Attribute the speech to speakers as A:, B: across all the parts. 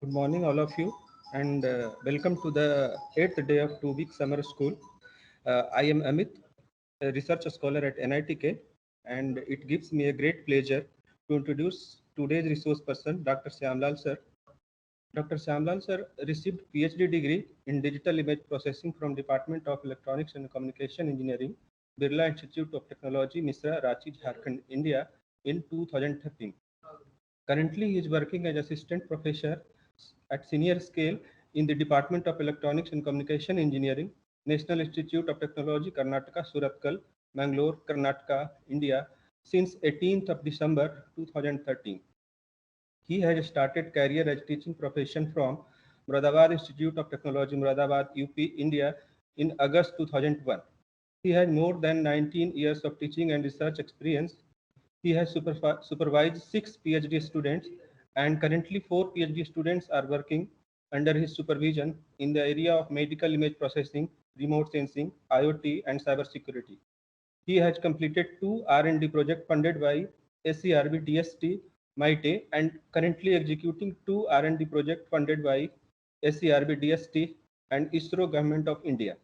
A: Good morning, all of you, and welcome to the eighth day of 2 week summer school. I am Amit, a research scholar at NITK, and it gives me a great pleasure to introduce today's resource person, Dr. Syamlal sir. Dr. Syamlal sir received PhD degree in digital image processing from Department of Electronics and Communication Engineering, Birla Institute of Technology, Misra, Ranchi, Jharkhand, India in 2013. Currently, he is working as assistant professor at senior scale in the Department of Electronics and Communication Engineering, National Institute of Technology, Karnataka, Surathkal, Mangalore, Karnataka, India, since 18th of December 2013. He has started career as teaching profession from Muradabad Institute of Technology, Muradabad, UP, India in August 2001. He has more than 19 years of teaching and research experience. He has supervised 6 PhD students, and currently 4 PhD students are working under his supervision in the area of medical image processing, remote sensing, IoT, and cybersecurity. He has completed two R&D projects funded by SCRB DST MITE and currently executing two R&D projects funded by SCRB DST and ISRO Government of India.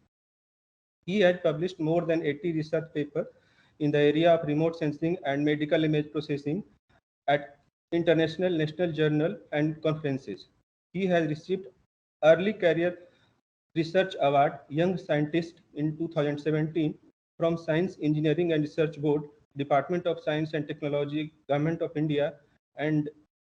A: He has published more than 80 research papers in the area of remote sensing and medical image processing at international, national journal and conferences. He has received Early Career Research Award Young Scientist in 2017 from Science, Engineering and Research Board, Department of Science and Technology, Government of India, and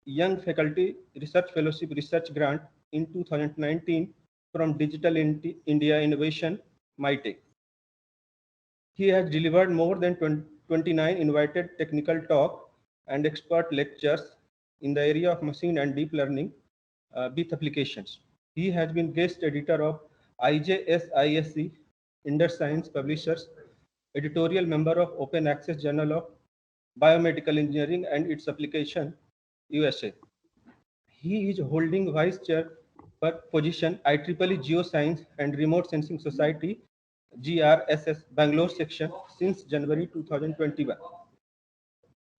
A: Young Faculty Research Fellowship Research Grant in 2019 from Digital India Innovation MITE. He has delivered more than 29 invited technical talks and expert lectures in the area of machine and deep learning with applications. He has been guest editor of IJSISC, Indus Science Publishers, editorial member of Open Access Journal of Biomedical Engineering and its application, USA. He is holding vice chair position IEEE Geoscience and Remote Sensing Society GRSS Bangalore section since January 2021.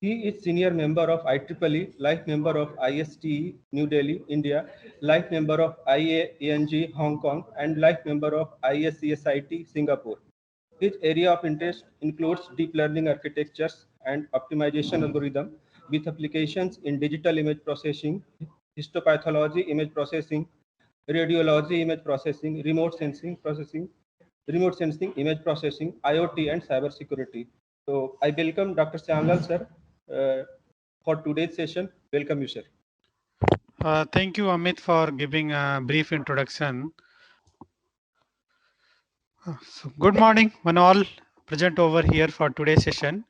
A: He is senior member of IEEE, life member of ISTE New Delhi, India, life member of IANG Hong Kong, and life member of ISCSIT Singapore. His area of interest includes deep learning architectures and optimization algorithm with applications in digital image processing, histopathology image processing, radiology image processing, remote sensing image processing, IoT, and cybersecurity. So I welcome Dr. Syamlal sir for today's session. Welcome you, sir.
B: Thank you, Amit, for giving a brief introduction. So good morning, one all present over here for today's session.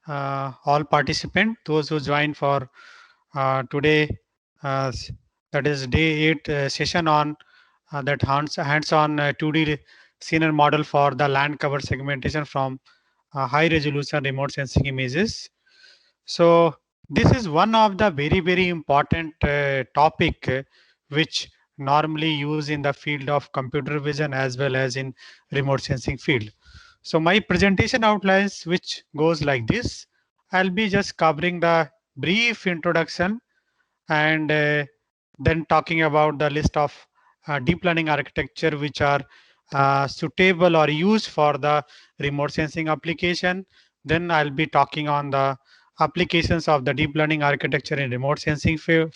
B: All participants, those who joined for today, that is day 8 session on that hands-on 2D scenario model for the land cover segmentation from high resolution remote sensing images. So this is one of the very important topic which normally used in the field of computer vision as well as in remote sensing field. So my presentation outlines which goes like this. I'll be just covering the brief introduction and then talking about the list of deep learning architecture which are suitable or used for the remote sensing application. Then I'll be talking on the applications of the deep learning architecture in remote sensing field.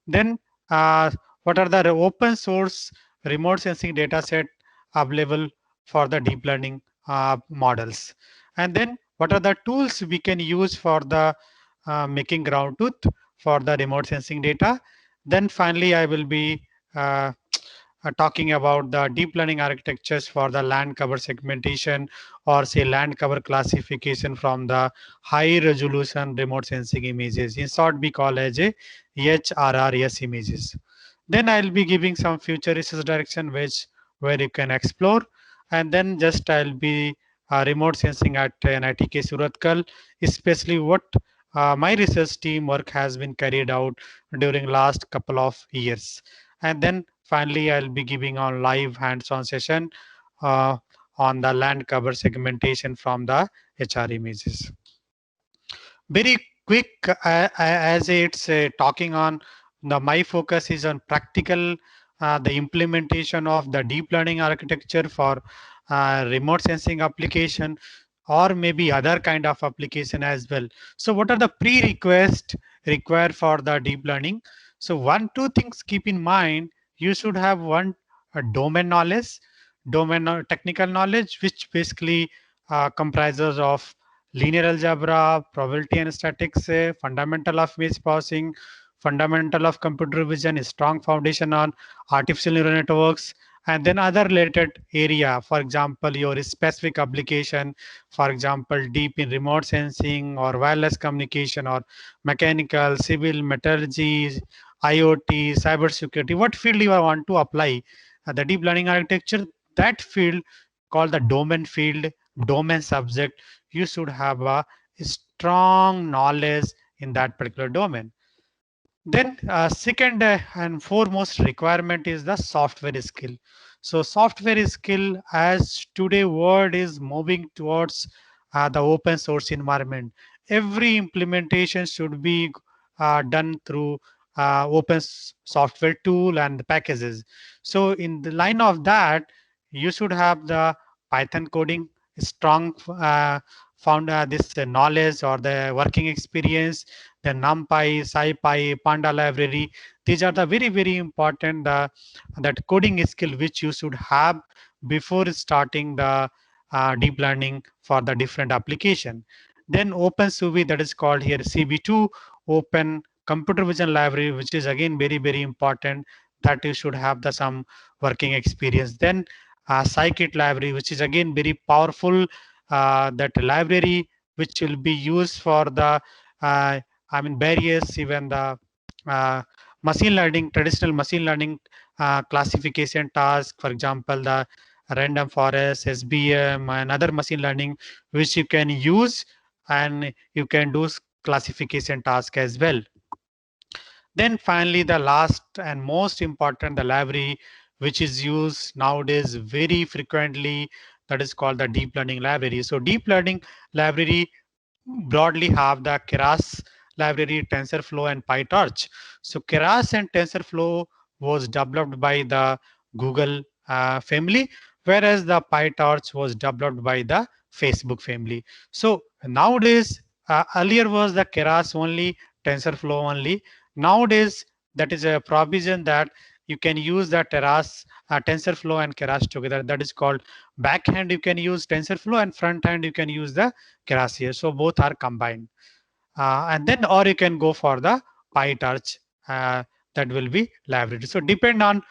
B: Then what are the open source remote sensing data set available for the deep learning models, and then what are the tools we can use for the making ground truth for the remote sensing data. Then finally I will be talking about the deep learning architectures for the land cover segmentation or say land cover classification from the high resolution remote sensing images. In short, we call as a HRRS images. Then I'll be giving some future research direction where you can explore, and then just I'll be remote sensing at NITK Surathkal, especially what my research team work has been carried out during last couple of years. And then finally, I'll be giving on live hands-on session uh, on the land cover segmentation from the HR images. Very quick, as it's talking on my focus is on practical, the implementation of the deep learning architecture for remote sensing application, or maybe other kind of application as well. So what are the prerequisites required for the deep learning? So two things keep in mind. You should have one, domain knowledge, technical knowledge, which basically comprises of linear algebra, probability and statistics, fundamental of image processing, fundamental of computer vision, a strong foundation on artificial neural networks, and then other related area. For example, your specific application, for example, deep in remote sensing or wireless communication or mechanical, civil, metallurgy, IoT, cybersecurity. What field you want to apply the deep learning architecture? That field called the domain field, domain subject. You should have a strong knowledge in that particular domain. Then second and foremost requirement is the software skill. So software skill, as today world is moving towards the open source environment. Every implementation should be done through software tool and packages. So in the line of that, you should have the Python coding, strong found this knowledge or the working experience, the NumPy, SciPy, Panda library. These are the very important that coding skill which you should have before starting the deep learning for the different application. Then OpenCV, that is called here CB2, Open Computer Vision Library, which is again very important, that you should have the some working experience. Then Scikit library, which is again very powerful, that library which will be used for the various even the uh, machine learning, traditional machine learning classification task, for example, the random forest, SBM, and other machine learning, which you can use and you can do classification task as well. Then finally, the last and most important, the library, which is used nowadays very frequently, that is called the deep learning library. So deep learning library broadly have the Keras library, TensorFlow, and PyTorch. So Keras and TensorFlow was developed by the Google family, whereas the PyTorch was developed by the Facebook family. So nowadays, earlier was the Keras only, TensorFlow only. Nowadays, that is a provision that you can use the TensorFlow and Keras together. That is called backhand. You can use TensorFlow, and front hand you can use the Keras here. So both are combined. And then, or you can go for the PyTorch, that will be library. So depend on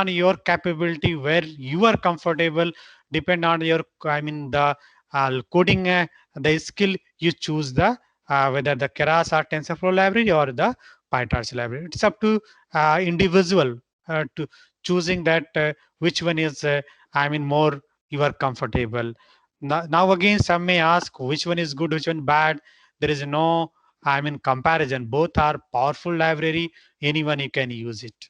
B: your capability, where you are comfortable, depend on your, the coding, the skill, you choose the whether the Keras or TensorFlow library or the PyTorch library. It's up to individual to choosing that which one is more you are comfortable. Now again, some may ask which one is good, which one bad. There is no comparison. Both are powerful library. Anyone you can use it.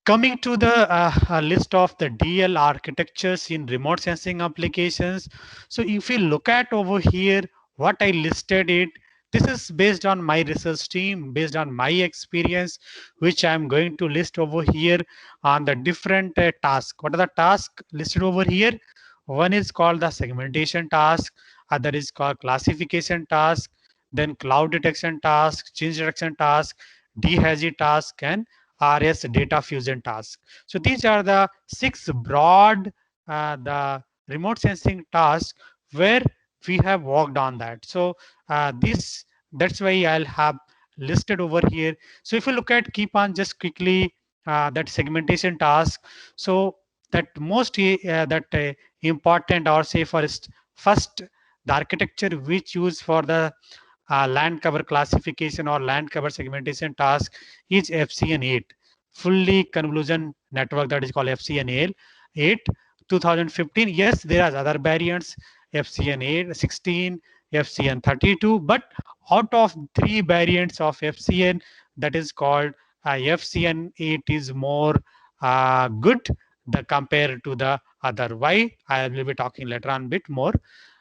B: Coming to the list of the DL architectures in remote sensing applications. So if you look at over here, what I listed it, this is based on my research team, based on my experience, which I'm going to list over here on the different tasks. What are the tasks listed over here? One is called the segmentation task, other is called classification task, then cloud detection task, change detection task, DHZ task, and RS data fusion task. So these are the 6 broad the remote sensing tasks where we have worked on that. So that's why I'll have listed over here. So if you look at, keep on just quickly that segmentation task. So that most important, or say first, the architecture which used for the land cover classification or land cover segmentation task is FCN8, fully convolution network, that is called FCN8 2015. Yes, there are other variants, FCN8 16, FCN32, but out of 3 variants of FCN, that is called FCN8 is more good compared to the other. Why? I will be talking later on a bit more.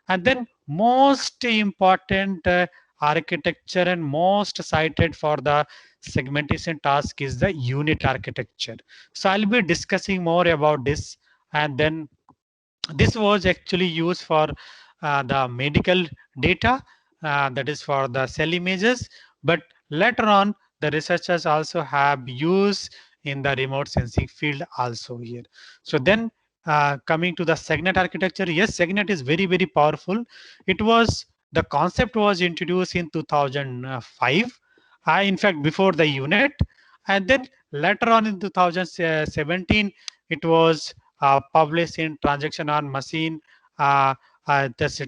B: And then most important architecture and most cited for the segmentation task is the unit architecture. So I'll be discussing more about this, and then this was actually used for the medical data, that is for the cell images, but later on the researchers also have used in the remote sensing field also here. So then coming to the SegNet architecture, yes, SegNet is very, very powerful. It was, the concept was introduced in 2005, in fact before the UNet, and then later on in 2017 it was published in Transaction on Machine. That's a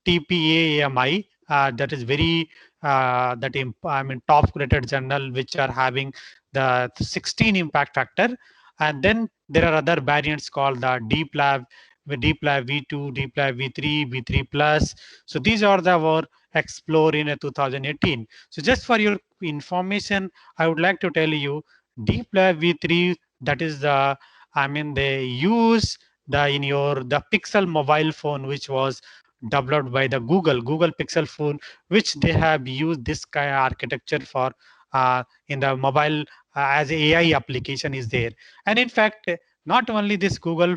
B: TPAMI. That is very I mean top rated journal which are having the 16 impact factor. And then there are other variants called the DeepLab, DeepLab V2, DeepLab V3, V3 Plus. So these are the were explored in 2018. So just for your information, I would like to tell you DeepLab V3, that is the, I mean, they use the in your the Pixel mobile phone, which was developed by the Google Pixel phone, which they have used this kind of architecture for in the mobile as AI application is there. And in fact, not only this Google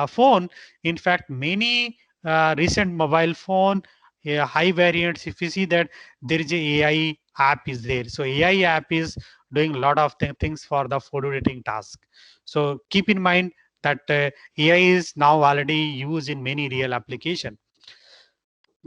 B: phone, in fact, many recent mobile phone high variants, if you see that there is a AI app is there. So AI app is doing a lot of things for the photo editing task. So keep in mind that AI is now already used in many real application.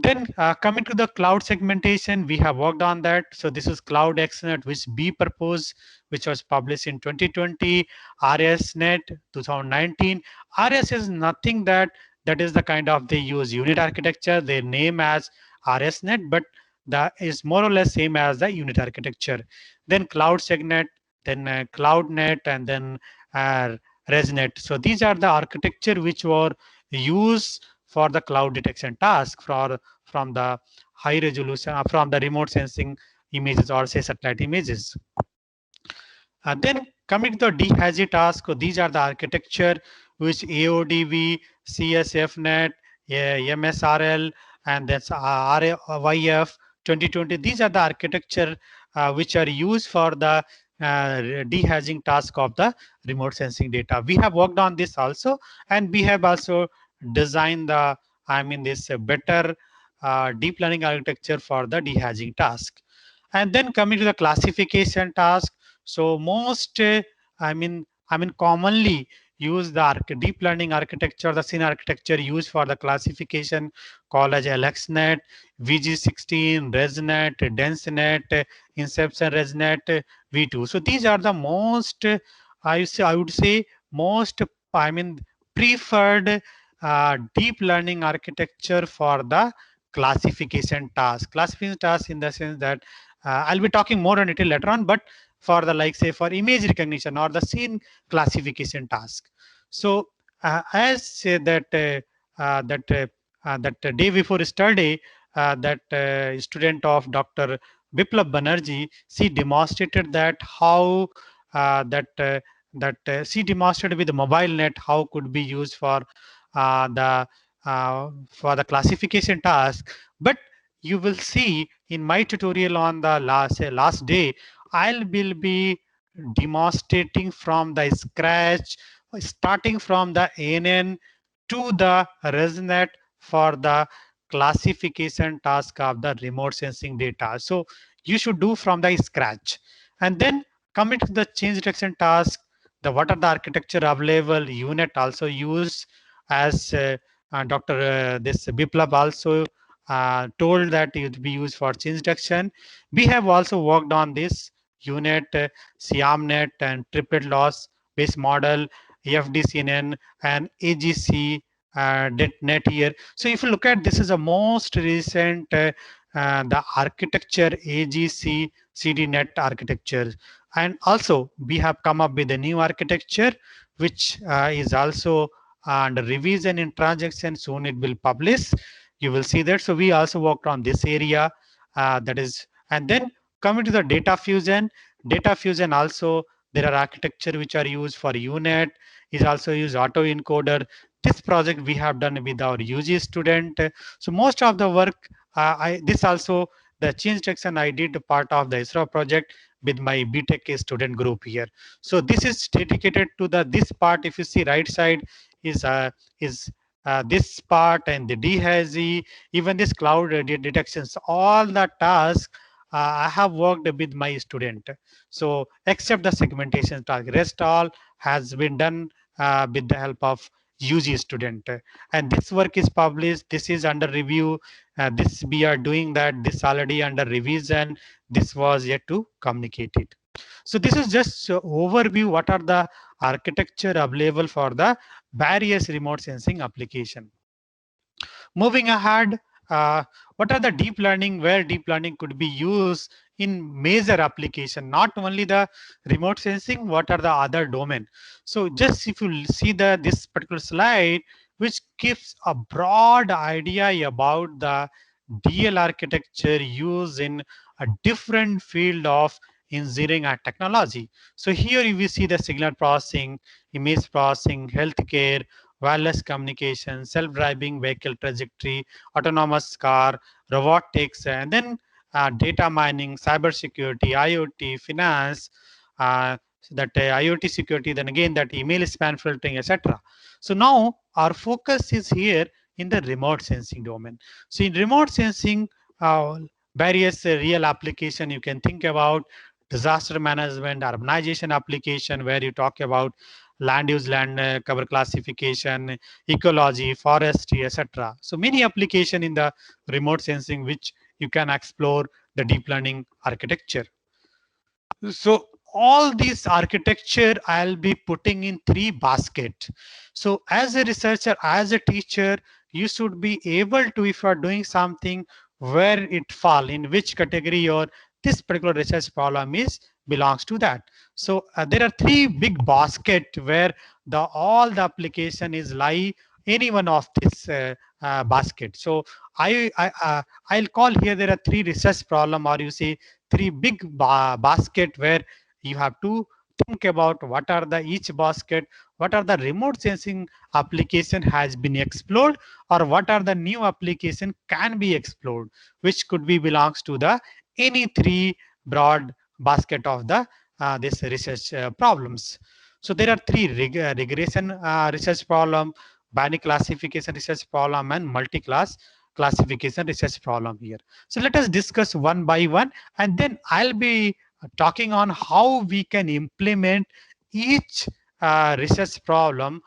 B: Then coming to the cloud segmentation, we have worked on that. So this is Cloud XNet, which B proposed, which was published in 2020, RSNet 2019. RS is nothing that is the kind of they use unit architecture. They name as RSNet, but that is more or less same as the unit architecture. Then Cloud SegNet, then CloudNet, and then uh, ResNet. So these are the architecture which were used for the cloud detection task from the high resolution from the remote sensing images or say satellite images. Then coming to the DHAZI task, so these are the architecture which AODV, CSFNet, MSRL, and that's RYF 2020. These are the architecture which are used for the dehazing task of the remote sensing data. We have worked on this also, and we have also designed the, I mean, this better deep learning architecture for the dehazing task. And then coming to the classification task, so most I mean commonly use the deep learning architecture, the scene architecture used for the classification called as LXNet, VG16, ResNet, DenseNet, Inception ResNet, V2. So these are the most I would say most I mean preferred deep learning architecture for the classification task. Classification task in the sense that I'll be talking more on it later on, but for the like say for image recognition or the scene classification task. So as say that that day before yesterday, that student of Dr. Biplab Banerjee, she demonstrated that how she demonstrated with the mobile net how could be used the for the classification task. But you will see in my tutorial on the last day, I will be demonstrating from the scratch, starting from the ANN to the ResNet for the classification task of the remote sensing data. So you should do from the scratch. And then coming to the change detection task, the what are the architecture available, UNet also used as Dr. This Biplab also told that it would be used for change detection. We have also worked on this UNet, SIAMNet, and triplet loss based model, FDCNN, and AGC net here. So if you look at this is a most recent the architecture AGC CDNet architecture. And also we have come up with a new architecture which is also under revision in transaction. Soon it will publish. You will see that. So we also worked on this area, that is, and then coming to the data fusion. Data fusion also there are architecture which are used for UNet, is also used autoencoder. This project we have done with our UG student. So most of the work, this also the change detection I did part of the ISRO project with my BTech student group here. So this is dedicated to the this part. If you see right side is this part, and the DHAZY, even this cloud detections, all the tasks I have worked with my student. So except the segmentation task, rest all has been done with the help of UG student. And this work is published. This is under review. This we are doing that. This already under revision. This was yet to communicate it. So this is just overview. What are the architecture available for the various remote sensing application? Moving ahead, what are the deep learning, where deep learning could be used in major application, not only the remote sensing, what are the other domain? So just if you see this particular slide, which gives a broad idea about the DL architecture used in a different field of engineering and technology. So here you will see the signal processing, image processing, healthcare, wireless communication, self-driving vehicle trajectory, autonomous car, robotics, and then data mining, cybersecurity, IoT, finance, IoT security, then again that email spam filtering, etc. So now our focus is here in the remote sensing domain. So in remote sensing, various real application you can think about: disaster management, urbanization application, where you talk about land use, land cover classification, ecology, forestry, etc. So many application in the remote sensing which you can explore the deep learning architecture. So all these architecture I'll be putting in 3 basket. So as a researcher, as a teacher, you should be able to, if you are doing something, where it fall, in which category your this particular research problem is belongs to that. So there are 3 big basket where the all the application is lie any one of this basket. So I'll call here there are 3 research problem, or you say 3 big basket, where you have to think about what are the each basket, what are the remote sensing application has been explored, or what are the new application can be explored, which could be belongs to the any 3 broad basket of the this research problems. So there are 3 regression research problem, binary classification research problem, and multi-class classification research problem here. So let us discuss one by one, and then I'll be talking on how we can implement each research problem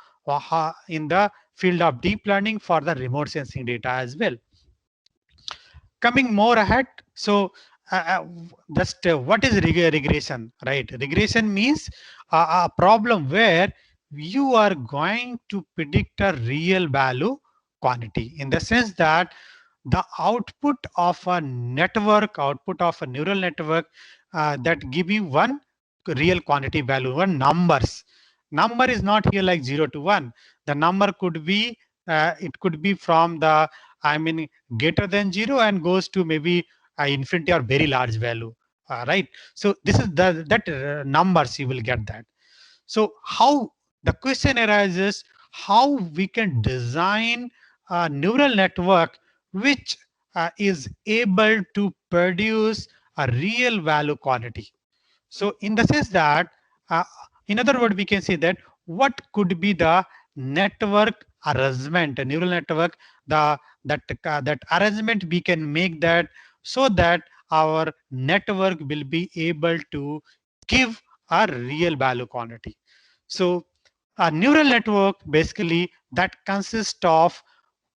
B: in the field of deep learning for the remote sensing data as well. Coming more ahead, so just what is regression, right? Regression means a problem where you are going to predict a real value quantity, in the sense that the output of a network, output of a neural network, that give you one real quantity value, one numbers. Number is not here like 0 to 1. The number could be, it could be from the, I mean, greater than 0 and goes to maybe infinity or very large value, right? So this is that numbers you will get that. So how the question arises, how we can design a neural network which is able to produce a real value quantity. So in the sense that, uh, in other words, we can say that what could be the network arrangement, a neural network, that arrangement we can make that, so that our network will be able to give a real value quantity. So a neural network basically that consists of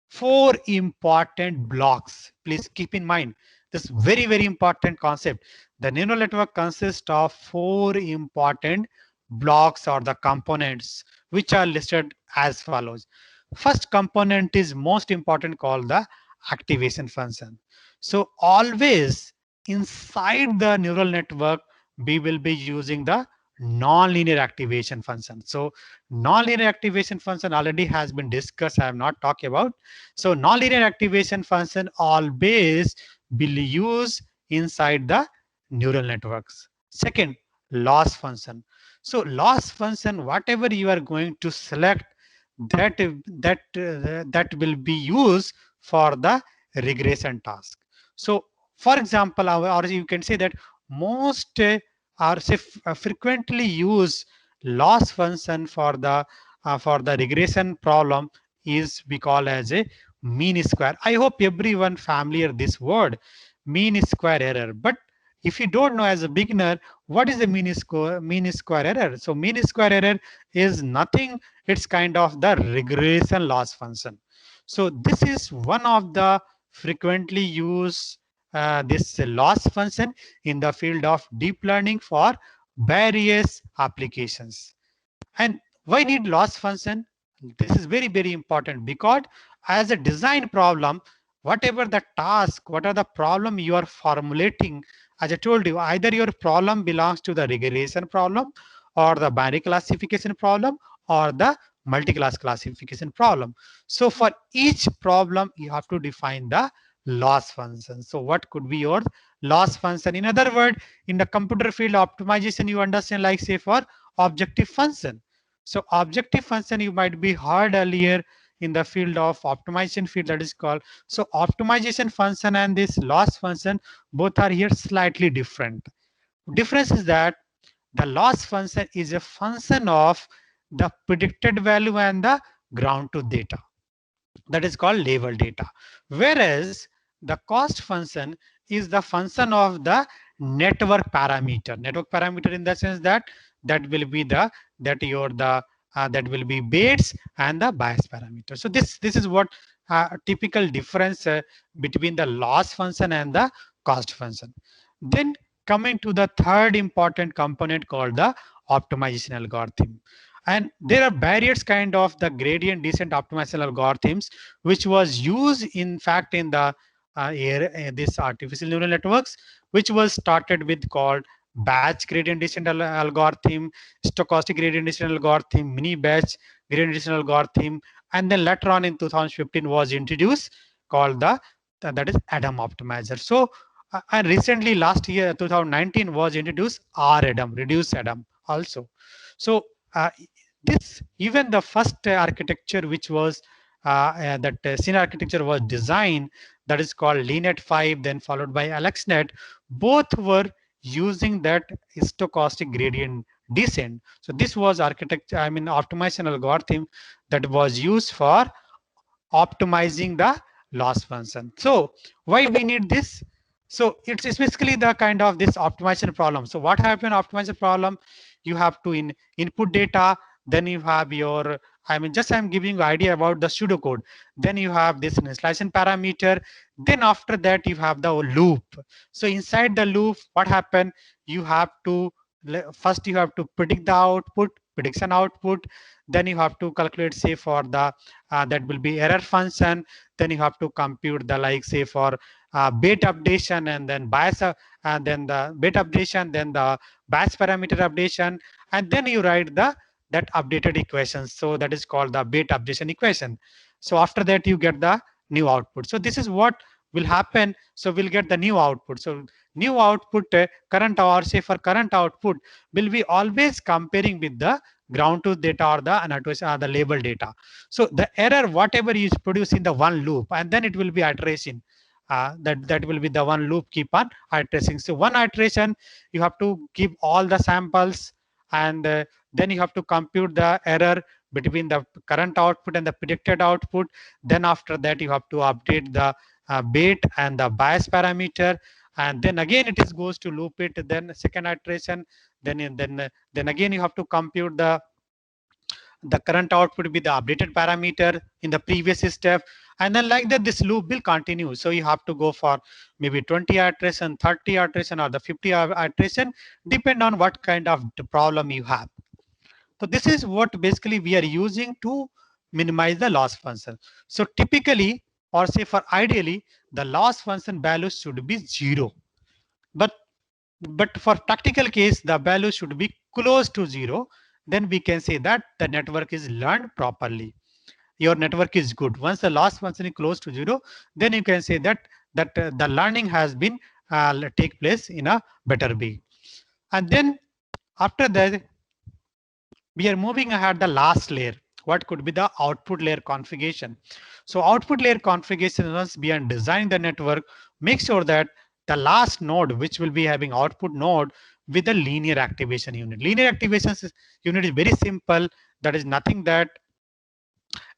B: 4 important blocks. Please keep in mind this very important concept. The neural network consists of 4 important blocks or the components, which are listed as follows. First component is most important, called the activation function. So always inside the neural network, we will be using the nonlinear activation function. So nonlinear activation function already has been discussed. I have not talked about. So nonlinear activation function always will use inside the neural networks. Second, loss function. So loss function, whatever you are going to select, that will be used for the regression task. So For example, or you can say that most are say frequently use loss function for the regression problem is we call as a mean square. I hope everyone familiar this word mean square error. But if you don't know as a beginner, what is the mean square error? So mean square error is nothing. It's kind of the regression loss function. So this is one of the frequently used this loss function in the field of deep learning for various applications. And why need loss function? This is very, very important because as a design problem, whatever the task, what are the problem you are formulating, as I told you, either your problem belongs to the regression problem or the binary classification problem or the multi-class classification problem. So for each problem, you have to define the loss function. So what could be your loss function? In other words, in the computer field optimization, you understand like say for objective function. So objective function you might be heard earlier in the field of optimization field that is called. So optimization function and this loss function both are here slightly different. Difference is that the loss function is a function of the predicted value and the ground truth data. That is called label data. Whereas the cost function is the function of the network parameter. Network parameter in the sense that that will be the that your the that will be weights and the bias parameter. So this is what typical difference between the loss function and the cost function. Then coming to the third important component called the optimization algorithm. And there are various kind of the gradient descent optimization algorithms which was used in fact in the this artificial neural networks, which was started with called batch gradient descent algorithm, stochastic gradient descent algorithm, mini batch gradient descent algorithm, and then later on in 2015 was introduced called the that is Adam optimizer. So and recently last year 2019 was introduced R-Adam, reduced Adam also. So this even the first architecture which was that scene architecture was designed, that is called LeanNet 5, then followed by AlexNet. Both were using that stochastic gradient descent. So this was architecture, I mean optimization algorithm that was used for optimizing the loss function. So why we need this? So it's basically the kind of this optimization problem. So what happened optimization problem? You have to input data, then you have your, I mean, just I'm giving you idea about the pseudocode. Then you have this initialization parameter. Then after that, you have the loop. So inside the loop, what happened? You have to, first you have to predict the output, prediction output. Then you have to calculate, say, for the, that will be error function. Then you have to compute the, like, say, for bait updation and then bias, and then the bait updation, then the bias parameter updation, and then you write the that updated equation. So that is called the bait updation equation. So after that you get the new output. So this is what will happen. So we'll get the new output. So new output current, or say for current output will be always comparing with the ground truth data or the annotation or the label data. So the error whatever is produced in the one loop, and then it will be iteration. That will be the one loop keep on iterating. So one iteration you have to give all the samples, and then you have to compute the error between the current output and the predicted output. Then after that you have to update the bait and the bias parameter, and then again it is goes to loop it, then second iteration, then again you have to compute the current output with the updated parameter in the previous step, and then like that this loop will continue. So you have to go for maybe 20 iteration, 30 iteration, or the 50 iteration, depend on what kind of problem you have. So this is what basically we are using to minimize the loss function. So typically, or say for ideally, the loss function value should be 0. But for practical case, the value should be close to 0. Then we can say that the network is learned properly. Your network is good. Once the loss function is close to 0, then you can say that the learning has been take place in a better way. And then after that, we are moving ahead the last layer. What could be the output layer configuration? So output layer configuration, once we are designing the network, make sure that the last node, which will be having output node with a linear activation unit. Linear activation unit is very simple. That is nothing that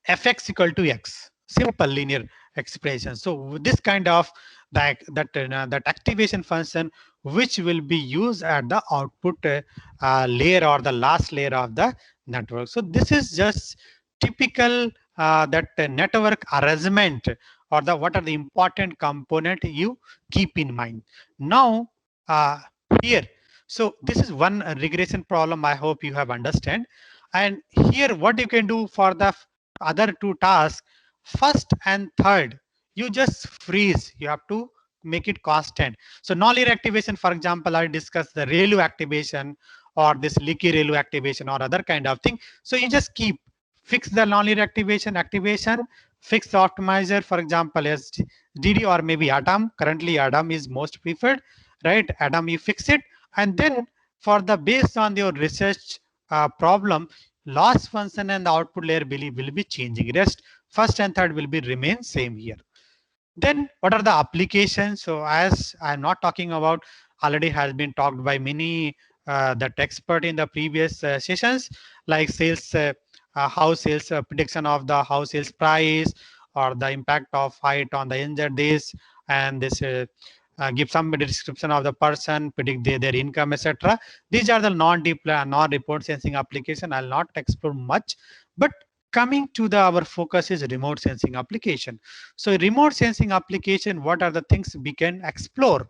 B: fx equal to x, simple linear expression. So this kind of that activation function which will be used at the output layer or the last layer of the network. So this is just typical that network arrangement, or the what are the important component you keep in mind. Now here, so this is one regression problem I hope you have understand. And here what you can do for the other two tasks, first and third, you just freeze. You have to make it constant. So nonlinear activation, for example, I discussed the ReLU activation or this leaky ReLU activation or other kind of thing. So you just keep fix the nonlinear activation, fix the optimizer, for example, as DD or maybe Atom. Currently Atom is most preferred, right? Atom, you fix it. And then for the based on your research problem, loss function and the output layer will be changing. Rest first and third will be remain same here. Then what are the applications? So as I'm not talking about, already has been talked by many that expert in the previous sessions, like sales, house sales prediction of the house sales price, or the impact of height on the injured days, and this give some description of the person, predict their income, etc. These are the non-deep, non-report sensing application. I'll not explore much, but coming to the our focus is remote sensing application. So remote sensing application, what are the things we can explore?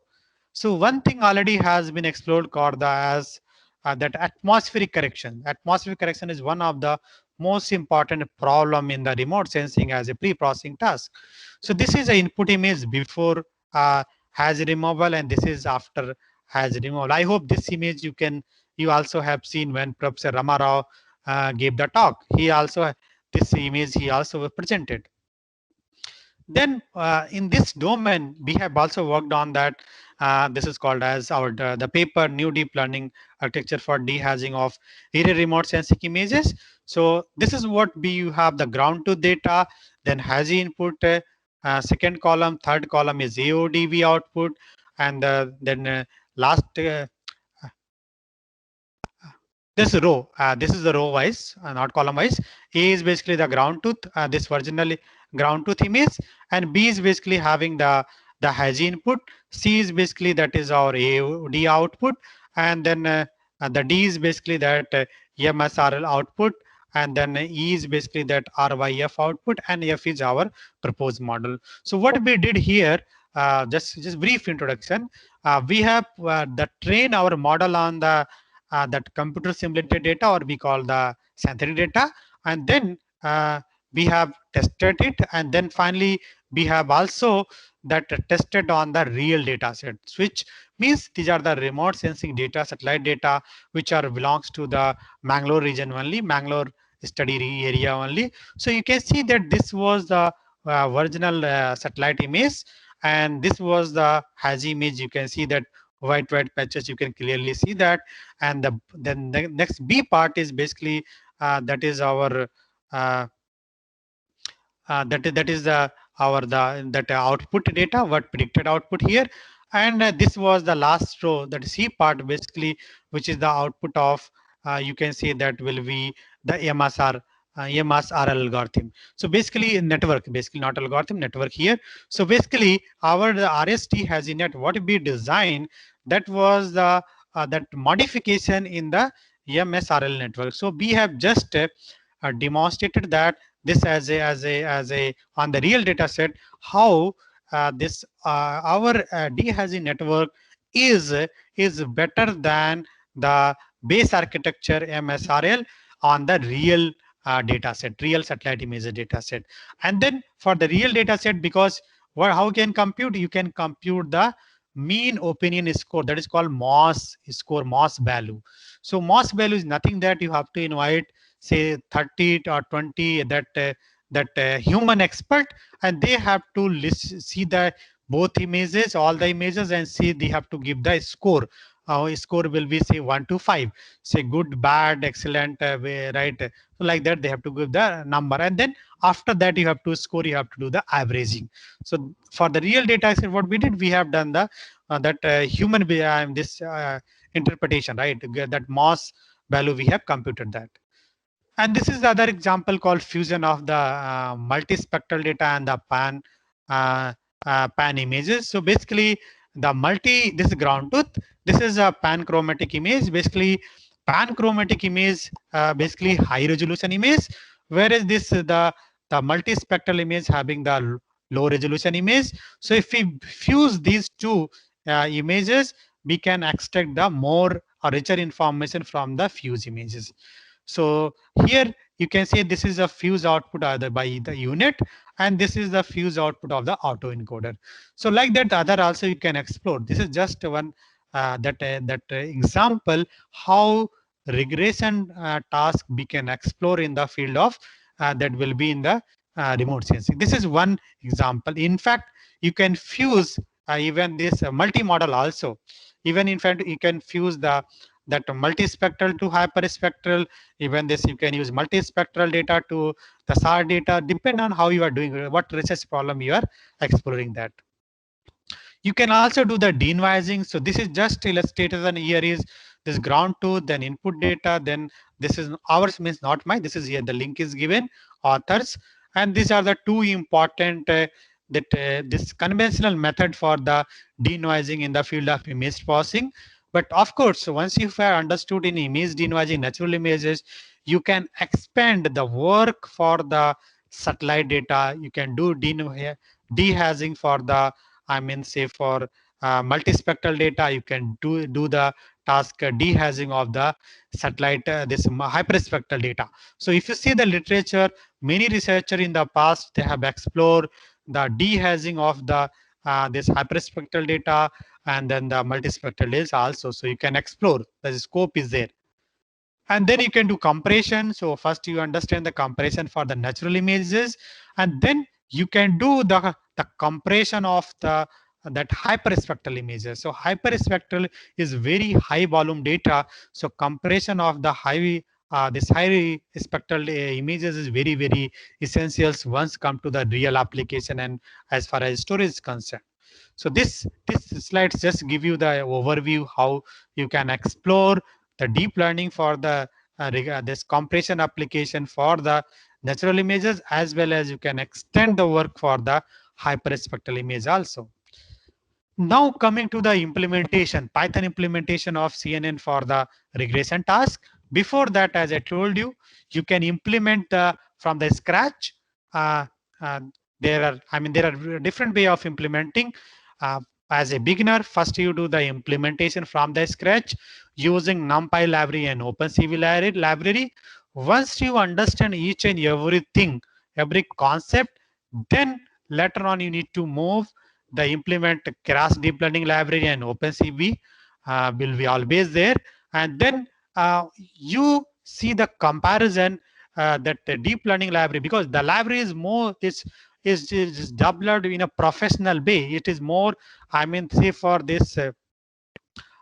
B: So one thing already has been explored called the as that atmospheric correction. Atmospheric correction is one of the most important problem in the remote sensing as a pre-processing task. So this is the input image before has removal, and this is after has removal. I hope this image you also have seen when Professor Ramarao gave the talk. He also this image he also presented. Then in this domain, we have also worked on that. This is called as our the paper new deep learning architecture for dehazing of area remote sensing images. So this is what we you have the ground truth data, then Hazy input, second column, third column is AODV output, and then last this row, this is the row wise, not column wise. A is basically the ground truth, this original ground truth image, and B is basically having the Hazy input. C is basically that is our AOD output, and then the D is basically that MSRL output, and then E is basically that RYF output, and F is our proposed model. So what we did here, just brief introduction. We have the train our model on the that computer simulated data, or we call the synthetic data, and then we have tested it, and then finally we have also that tested on the real data sets, which means these are the remote sensing data, satellite data, which are belongs to the Mangalore region only, Mangalore study area only. So you can see that this was the original satellite image, and this was the Hazy image. You can see that white patches, you can clearly see that. And then the next B part is basically that is our that is the our that output data, what predicted output here. And this was the last row, that C part basically, which is the output of you can see that will be the MSR algorithm. So basically network, basically not algorithm, network here. So basically our the RST has in it what we designed, that was the that modification in the MSRL network. So we have just demonstrated that this as a on the real data set, how this our DHAZI network is better than the base architecture MSRL on the real data set, real satellite image data set. And then for the real data set, because how can compute, you can compute the mean opinion score, that is called MOS score, MOS value. So MOS value is nothing that you have to invite say 30 or 20 that human expert, and they have to see the both images, all the images, and see they have to give the score. Score will be say 1 to 5, say good, bad, excellent, right? So like that they have to give the number, and then after that you have to score, you have to do the averaging. So for the real data set, what we did, we have done the that human this interpretation, right? That MOS value we have computed that. And this is the other example called fusion of the multispectral data and the uh, pan images. So basically, this is ground truth. This is a panchromatic image. Basically, panchromatic image, basically high resolution image, whereas this the multispectral image having the low resolution image. So if we fuse these two images, we can extract the more or richer information from the fuse images. So here you can say this is a fuse output either by the unit, and this is the fuse output of the autoencoder. So like that, the other also you can explore. This is just one example how regression task we can explore in the field of that will be in the remote sensing. This is one example. In fact, you can fuse even this multi-model also. Even in fact, you can fuse that multispectral to hyperspectral. Even this, you can use multispectral data to the SAR data, depend on how you are doing, what research problem you are exploring that. You can also do the denoising. So this is just illustrated, and here is this ground truth, then input data, then this is ours means not mine. This is here, the link is given, authors, and these are the two important this conventional method for the denoising in the field of image processing. But of course, once you have understood in image denoising natural images, you can expand the work for the satellite data. You can do dehazing for the, I mean, say for multispectral data, you can do the task dehazing of the satellite, this hyperspectral data. So if you see the literature, many researchers in the past, they have explored the dehazing of the this hyperspectral data and then the multispectral data also. So you can explore, the scope is there. And then you can do compression. So first you understand the compression for the natural images, and then you can do the compression of that hyperspectral images. So hyperspectral is very high volume data. So compression of the this high spectral images is very essential once come to the real application and as far as storage is concerned. So this slides just give you the overview how you can explore the deep learning for the this compression application for the natural images, as well as you can extend the work for the hyperspectral image also. Now coming to the implementation, Python implementation of CNN for the regression task. Before that, as I told you, you can implement from the scratch. Uh, uh, there are different way of implementing. Uh, as a beginner, first you do the implementation from the scratch using NumPy library and OpenCV library. Once you understand each and everything, every concept, then later on you need to move the implement Keras deep learning library and OpenCV will be always there. And then you see the comparison that the deep learning library, because the library is more is developed in a professional way. It is more, I mean, say for this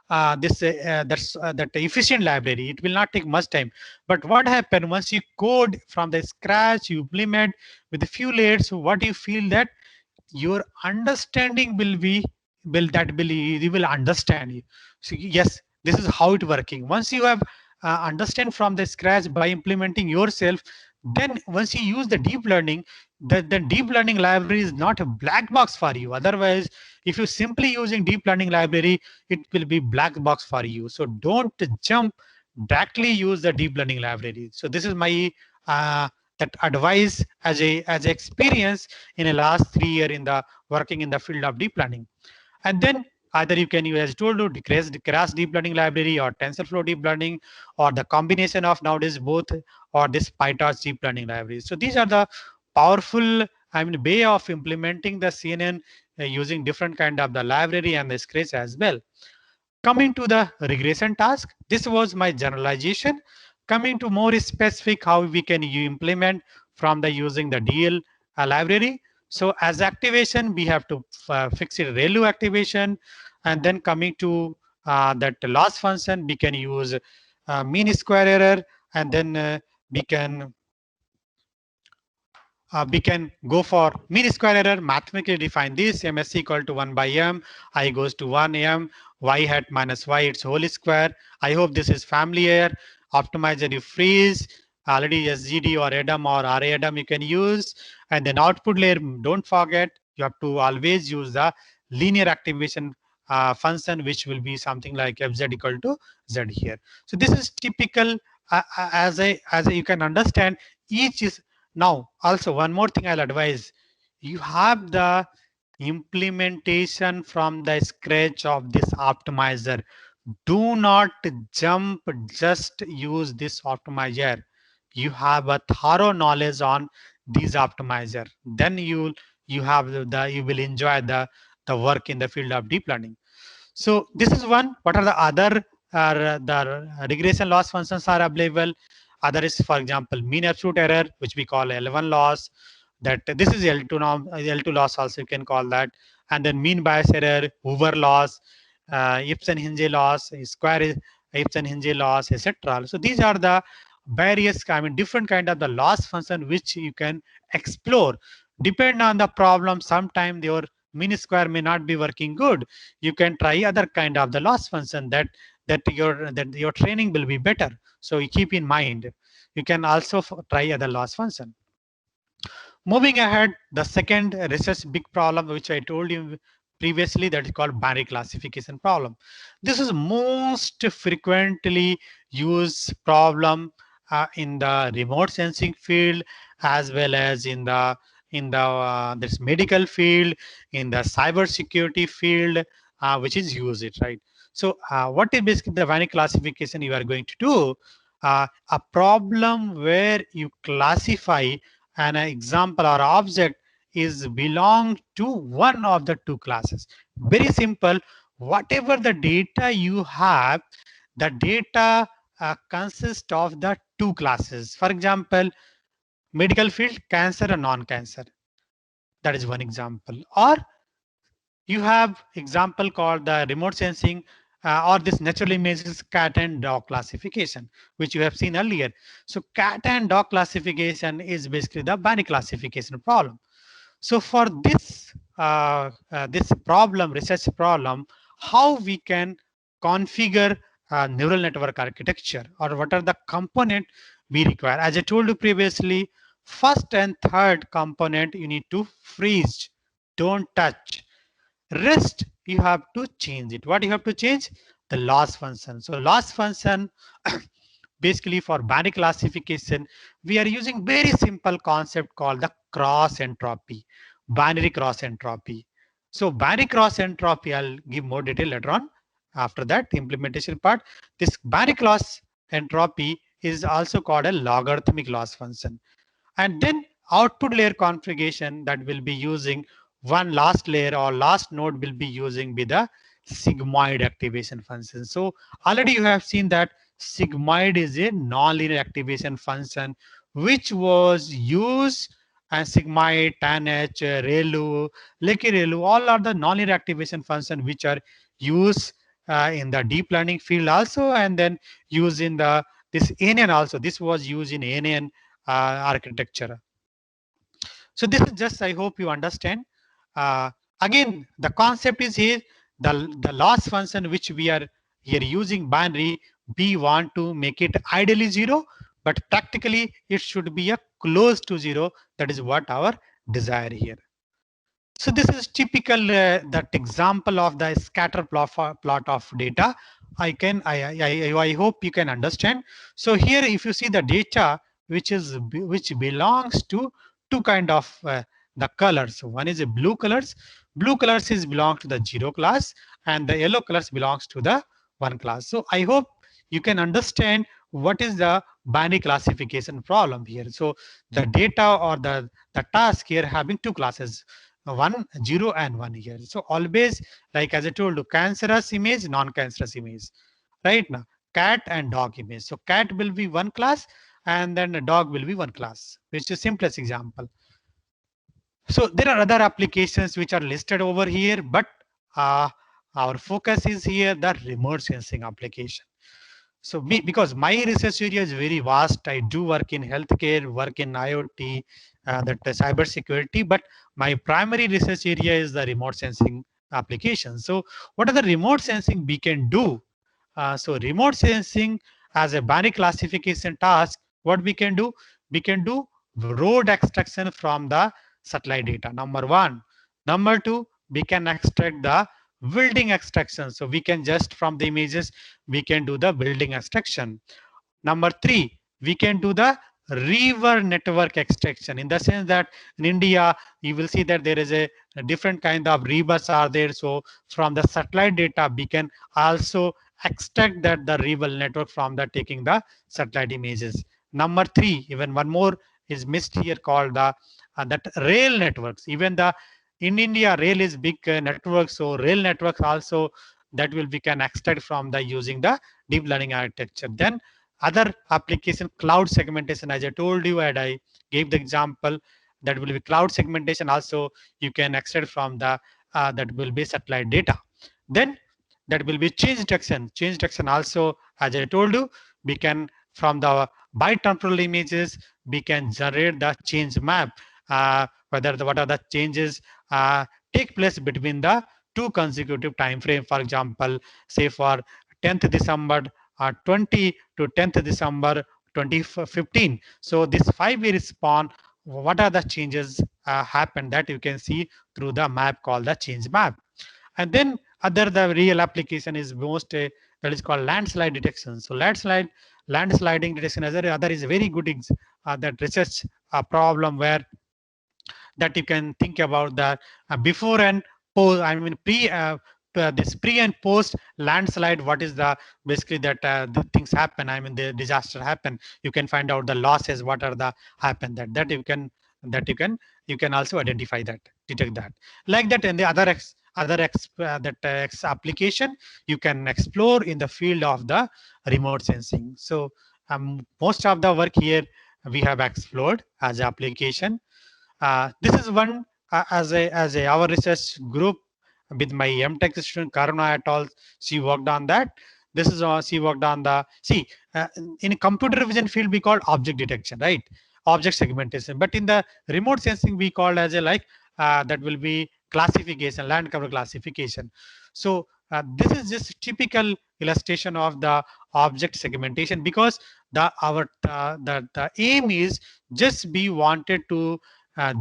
B: that efficient library, it will not take much time. But what happens once you code from the scratch, you implement with a few layers, what you feel that your understanding will be you will understand you. So yes, this is how it working. Once you have understand from the scratch by implementing yourself, then once you use the deep learning, the deep learning library is not a black box for you. Otherwise, if you simply using deep learning library, it will be black box for you. So don't jump directly use the deep learning library. So this is my that advice as experience in the last 3 years in the working in the field of deep learning. And then either you can use, as told you, Keras deep learning library or TensorFlow deep learning, or the combination of nowadays both, or this PyTorch deep learning library. So these are the powerful, I mean, way of implementing the CNN using different kind of the library and the scratch as well. Coming to the regression task, this was my generalization. Coming to more specific, how we can implement from the using the DL library. So as activation, we have to fix it ReLU activation, and then coming to that loss function, we can use mean square error, and then we can we can go for mean square error, mathematically define this, MSE equal to 1 by M, I goes to 1 M, Y hat minus Y, its whole square. I hope this is familiar. Optimizer you freeze, already SGD or ADAM or RADAM you can use. And then output layer, don't forget, you have to always use the linear activation function, which will be something like FZ equal to Z here. So this is typical as you can understand, each is. Now, also one more thing I'll advise, you have the implementation from the scratch of this optimizer. Do not jump, just use this optimizer. You have a thorough knowledge on these optimizer. Then you have you will enjoy the work in the field of deep learning. So this is one. What are the other the regression loss functions are available? Other is, for example, mean absolute error, which we call L1 loss. That this is L2 norm, L2 loss also you can call that. And then mean bias error, Hoover loss, Ipsen-Hinge loss, square Ipsen-Hinge loss, etc. So these are the various, I mean, different kind of the loss function which you can explore. Depend on the problem. Sometimes your mean square may not be working good. You can try other kind of the loss function that your training will be better. So you keep in mind. You can also try other loss function. Moving ahead, the second research big problem, which I told you previously, that is called binary classification problem. This is most frequently used problem in the remote sensing field, as well as in the this medical field, in the cyber security field, which is use it, right? So what is basically the binary classification you are going to do? A problem where you classify an example or object is belong to one of the two classes. Very simple. Whatever the data you have, the data consists of the two classes. For example, medical field, cancer and non-cancer. That is one example. Or you have example called the remote sensing or this natural images cat and dog classification, which you have seen earlier. So cat and dog classification is basically the binary classification problem. So for this problem, research problem, how we can configure neural network architecture, or what are the component we require? As I told you previously, first and third component you need to freeze, don't touch. Rest you have to change it. What you have to change? The loss function. So loss function basically for binary classification, we are using very simple concept called the cross entropy, binary cross entropy. So binary cross entropy, I'll give more detail later on. After that implementation part, this binary cross entropy is also called a logarithmic loss function. And then output layer configuration that will be using one last layer or last node will be using with the sigmoid activation function. So already you have seen that sigmoid is a nonlinear activation function which was used as sigmoid, tanh, ReLU, Lequi-ReLU, all are the nonlinear activation function which are used in the deep learning field also, and then used in the this ANN also. This was used in ANN architecture. So this is just, I hope you understand. Again, the concept is here, the loss function which we are here using binary, we want to make it ideally 0, but practically it should be a close to 0. That is what our desire here. So this is typical that example of the scatter plot of data. I hope you can understand. So here, if you see the data which belongs to two kind of the colors. So one is a blue colors. Blue colors is belong to the 0 class, and the yellow colors belongs to the 1 class. So I hope you can understand what is the binary classification problem here. So the data or the task here having two classes, 1, 0 and 1 here. So always, like as I told you, cancerous image, non-cancerous image, right? Now cat and dog image. So cat will be 1 class and then a dog will be 1 class, which is simplest example. So there are other applications which are listed over here, but our focus is here the remote sensing application. So because my research area is very vast, I do work in healthcare, work in IoT, that cyber security, but my primary research area is the remote sensing application. So what are the remote sensing we can do? So remote sensing as a binary classification task, what we can do? We can do road extraction from the satellite data, number one. Number two, we can extract the building extraction. So we can just from the images, we can do the building extraction. Number three, we can do the river network extraction, in the sense that in India, you will see that there is a different kind of rivers are there. So from the satellite data, we can also extract that the river network from the taking the satellite images. Number three, even one more is missed here called the that rail networks. Even the in India, rail is big network. So rail networks also that will we can extract from the using the deep learning architecture. Then other application, cloud segmentation, as I told you, and I gave the example, that will be cloud segmentation. Also, you can extract from the that will be satellite data. Then that will be change detection. Change detection also, as I told you, we can from the bitemporal images, we can generate the change map. Whether what are the changes take place between the two consecutive time frame. For example, say for 10th December 20 to 10th December 2015. So this 5-year span, what are the changes happen, that you can see through the map called the change map. And then other the real application is most that is called landslide detection. So landsliding detection as other is a very good that research problem where that you can think about the before and post, I mean this pre and post landslide, what is the basically that the things happen, I mean the disaster happen, you can find out the losses, what are the happen, that you can you can also identify that, detect that, like that. And the other application you can explore in the field of the remote sensing. So most of the work here we have explored as application. This is one as a our research group with my MTech student Karuna et al. She worked on that. This is she worked on the in computer vision field we call object detection, right? Object segmentation. But in the remote sensing we call as a like that will be classification, land cover classification. So this is just typical illustration of the object segmentation, because the aim is just we wanted to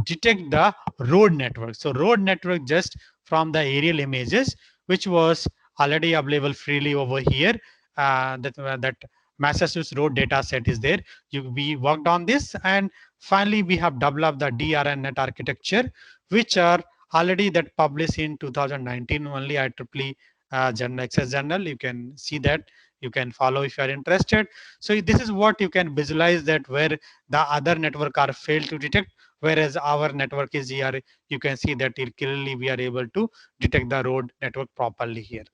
B: detect the road network. So road network just from the aerial images, which was already available freely over here. That Massachusetts road data set is there. We worked on this, and finally we have developed the DRNet architecture, which are already that published in 2019 only IEEE Access Journal. You can see that. You can follow if you are interested. So this is what you can visualize, that where the other network are failed to detect, whereas our network is here. You can see that clearly we are able to detect the road network properly here.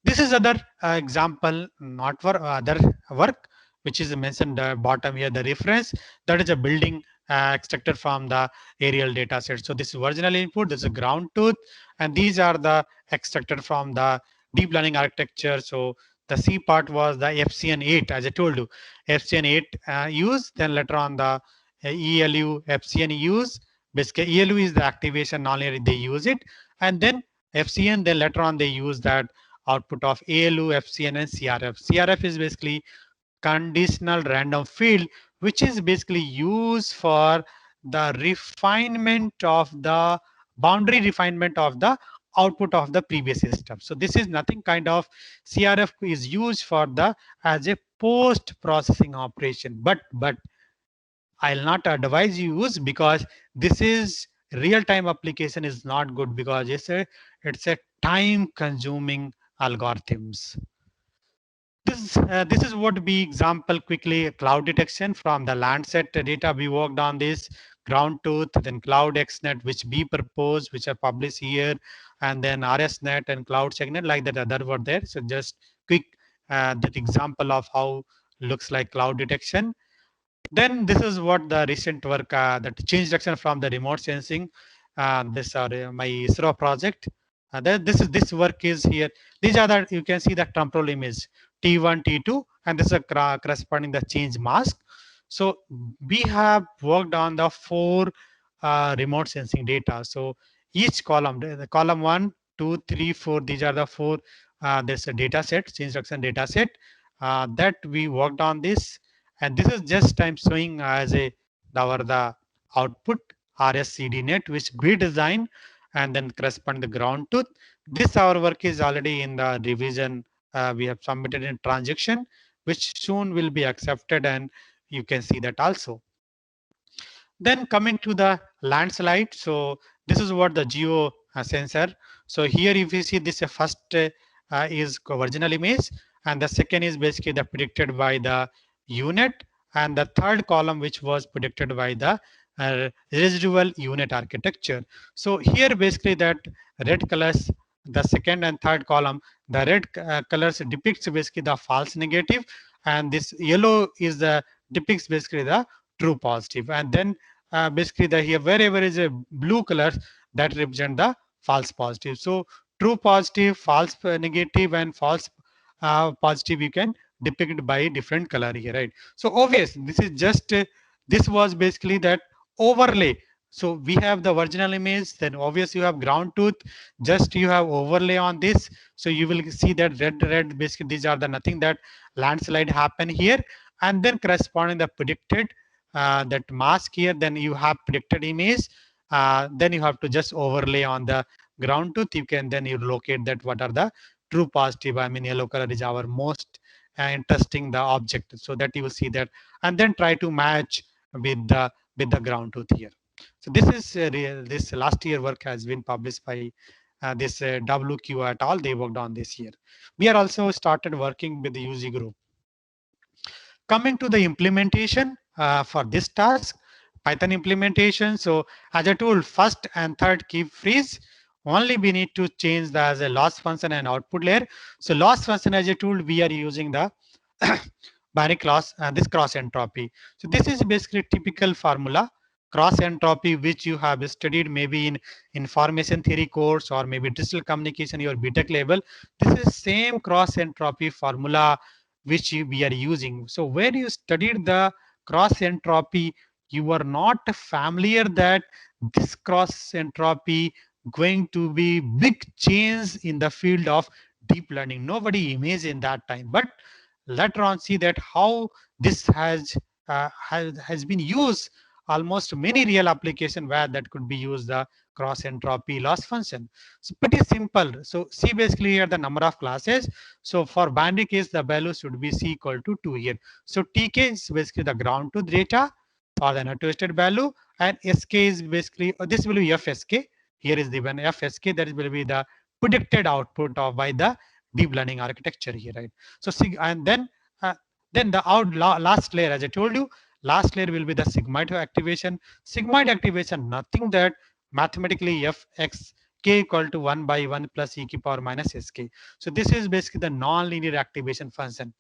B: This is other example, not for other work, which is mentioned bottom here, the reference, that is a building extracted from the aerial data set. So this is original input, this is a ground truth, and these are the extracted from the deep learning architecture. So the C part was the FCN8, as I told you, FCN8 use, then later on the ELU FCN use. Basically ELU is the activation, non-linear, they use it, and then FCN, then later on they use that output of ALU, FCN, and CRF. CRF is basically conditional random field, which is basically used for the refinement of the boundary refinement of the output of the previous system. So this is nothing kind of CRF is used for the as a post processing operation, but I'll not advise you use, because this is real time application is not good, because it's a time consuming algorithms. This is what be example quickly cloud detection from the Landsat data. We worked on this ground truth, then cloud XNet, which we proposed, which are published here, and then RSNet and cloud segment, like that other were there. So just quick that example of how looks like cloud detection. Then this is what the recent work that change detection from the remote sensing. This are my ISRO project. This work is here. These are the, you can see the temporal image T1, T2, and this is corresponding the change mask. So we have worked on the 4 remote sensing data. So each column, the column 1, 2, 3, 4, these are the 4. There's a data set, instruction data set that we worked on this. And this is just I'm showing as a the output RSCD net, which we design and then correspond the ground truth. This our work is already in the revision. We have submitted in transaction, which soon will be accepted, and you can see that also. Then coming to the landslide, so this is what the geo sensor. So here if you see this first is original image, and the second is basically the predicted by the unit, and the third column which was predicted by the residual unit architecture. So here basically that red colors, the second and third column, the red colors depicts basically the false negative, and this yellow is the depicts basically the true positive. And then basically the here wherever is a blue color, that represent the false positive. So true positive, false negative, and false positive you can depict by different color here, right? So obvious this is just this was basically that overlay. So we have the original image, then obvious you have ground truth, just you have overlay on this. So you will see that red basically these are the nothing that landslide happen here, and then corresponding the predicted that mask here, then you have predicted image, then you have to just overlay on the ground truth. You can then you locate that what are the true positive. I mean yellow color is our most interesting the object, so that you will see that, and then try to match with the ground truth here. So this is this last year work has been published by this WQ et al. They worked on this year. We are also started working with the UZ group. Coming to the implementation for this task, Python implementation. So as I told, first and third keep freeze. Only we need to change the as a loss function and output layer. So loss function, as I told, we are using the binary loss and this cross entropy. So this is basically typical formula cross entropy which you have studied maybe in information theory course or maybe digital communication your BTech level. This is same cross entropy formula which we are using. So when you studied the cross entropy, you were not familiar that this cross entropy going to be big change in the field of deep learning. Nobody imagined that time, but later on see that how this has been used almost many real application where that could be used the cross entropy loss function. So pretty simple. So see basically here the number of classes. So for binary case the value should be c equal to 2 here. So tk is basically the ground truth data or the untwisted value, and sk is basically this will be fsk. Here is the one fsk, that will be the predicted output of by the deep learning architecture here, right? So and then the last layer, as I told you, last layer will be the sigmoid activation. Sigmoid activation, nothing that mathematically fx k equal to 1 by 1 plus e to power minus sk. So this is basically the non-linear activation function.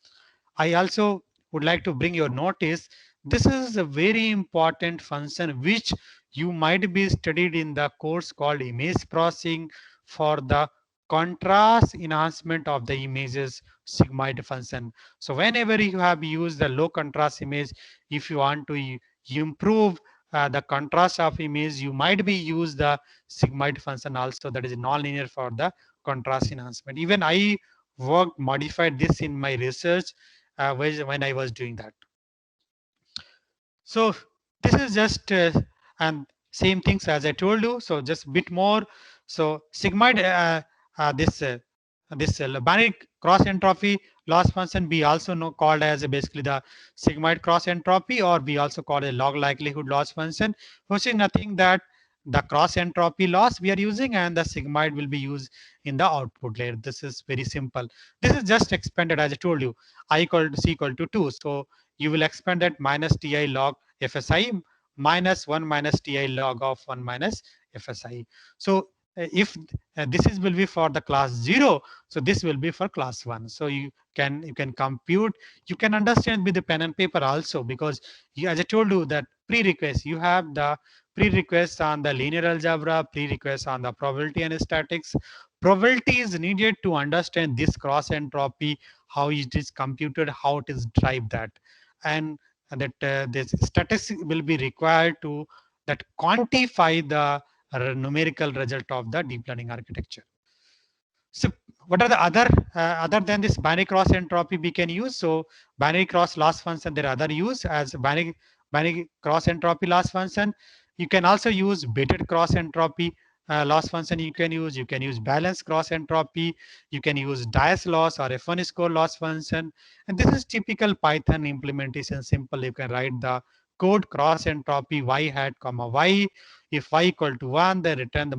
B: I also would like to bring your notice. This is a very important function which you might be studied in the course called image processing for the contrast enhancement of the images sigmoid function. So whenever you have used the low contrast image, if you want to improve the contrast of image, you might be use the sigmoid function also, that is non-linear for the contrast enhancement. Even I worked modified this in my research when I was doing that. So this is just and same things as I told you. So just bit more. So sigmoid this binary cross entropy loss function we also know called as basically the sigmoid cross entropy, or we also call it log likelihood loss function, which is nothing that the cross entropy loss we are using and the sigmoid will be used in the output layer. This is very simple. This is just expanded as I told you, I equal to c equal to 2. So you will expand that minus ti log fsi minus 1 minus ti log of 1 minus fsi. So if this is will be for the class 0, so this will be for class 1. So you can compute, you can understand with the pen and paper also, because you, as I told you, that prerequisite, you have the prerequisites on the linear algebra, prerequisites on the probability and statistics. Probability is needed to understand this cross entropy, how it is computed, how it is derived that. And this statistic will be required to that quantify the numerical result of the deep learning architecture. So what are the other than this binary cross entropy we can use? So binary cross loss function, there are other use as binary cross entropy loss function. You can also use weighted cross entropy loss function. You can use balance cross entropy. You can use Dice loss or F1 score loss function. And this is typical Python implementation. Simple. You can write the code cross entropy y hat comma y. If y equal to 1, then return the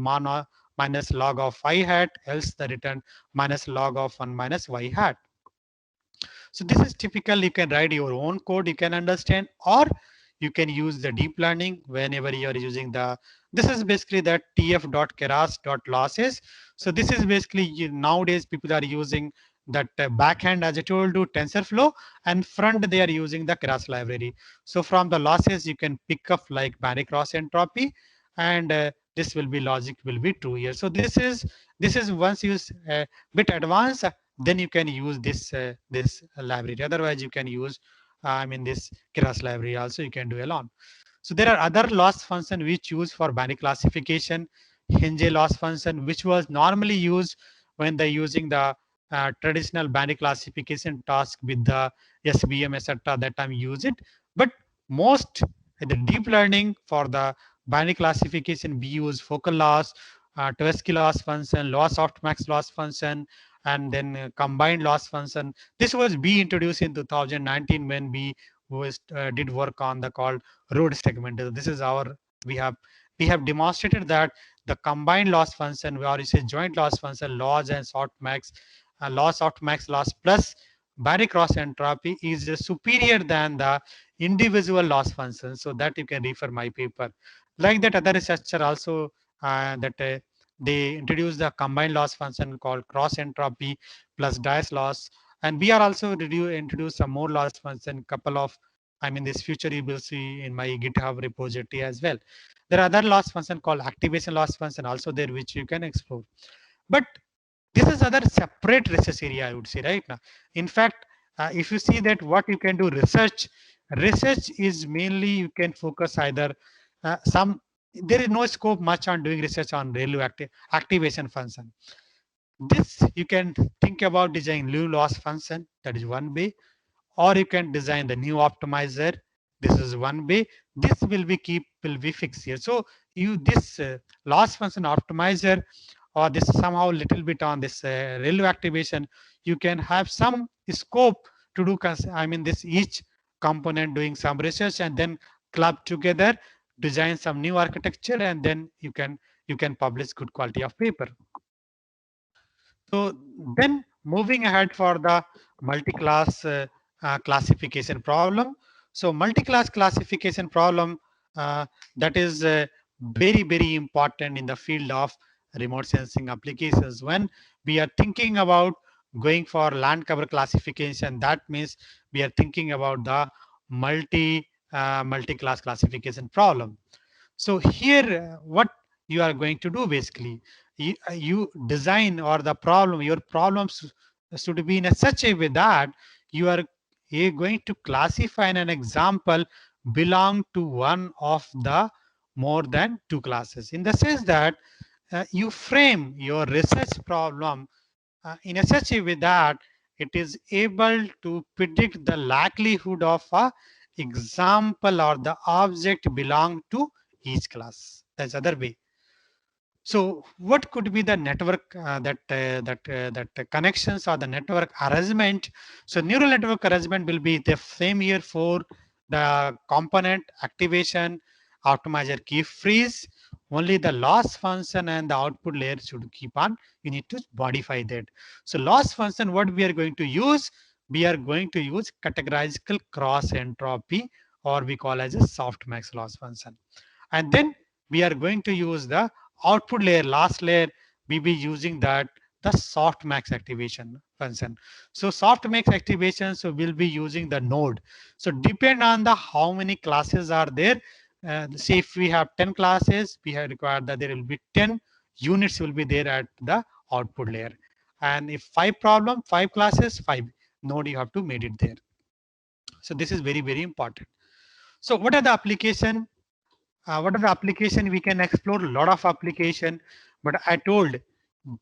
B: minus log of y hat, else the return minus log of 1 minus y hat. So this is typical. You can write your own code, you can understand, or you can use the deep learning whenever you are using the, this is basically that tf.keras.losses. So this is basically nowadays people are using that backhand, as I told you, TensorFlow, and front they are using the Keras library. So from the losses you can pick up like binary cross entropy, and this will be logic will be true here. So this is once you bit advanced, then you can use this library. Otherwise you can use this Keras library also you can do alone. So there are other loss function which use for binary classification. Hinge loss function, which was normally used when they're using the traditional binary classification task with the SVM, etc. That time use it. But most the deep learning for the binary classification, we use focal loss, Tversky loss function, loss softmax loss function, and then combined loss function. This was be introduced in 2019 when we did work on the called road segment. This is our we have demonstrated that the combined loss function, or you say joint loss function, loss and softmax, loss softmax loss plus binary cross entropy is superior than the individual loss function. So that you can refer my paper. Like that, other researcher also that they introduced the combined loss function called cross entropy plus Dice loss, and we are also introduce some more loss function. Couple of this future you will see in my GitHub repository as well. There are other loss function called activation loss function also there, which you can explore. But this is other separate research area, I would say right now. In fact, if you see that what you can do research is mainly you can focus either some, there is no scope much on doing research on ReLU activation function. This you can think about designing new loss function, that is one way, or you can design the new optimizer. This is one way. This will be fixed here. So you this loss function optimizer, or this somehow little bit on this ReLU activation, you can have some scope to do this each component doing some research and then club together, design some new architecture, and then you can publish good quality of paper. So then moving ahead for the multi-class classification problem. So multi-class classification problem, that is very important in the field of remote sensing applications. When we are thinking about going for land cover classification, that means we are thinking about the multi-class classification problem. So here, what you are going to do basically, you design, or the problem, your problems should be in a such a way that you are going to classify in an example belong to one of the more than two classes, in the sense that you frame your research problem in a such a way that it is able to predict the likelihood of a example or the object belong to each class. That's other way. So what could be the network that connections or the network arrangement? So neural network arrangement will be the same here for the component activation, optimizer key freeze. Only the loss function and the output layer should keep on. You need to modify that. So loss function, what we are going to use? We are going to use categorical cross entropy, or we call as a softmax loss function. And then we are going to use the output layer, last layer, we be using that the softmax activation function. So softmax activation, so we'll be using the node. So depend on the how many classes are there. Say if we have 10 classes, we have required that there will be 10 units will be there at the output layer. And if 5 classes, 5 node you have to made it there. So this is very important. So what are the application? What are the application? We can explore a lot of application, but I told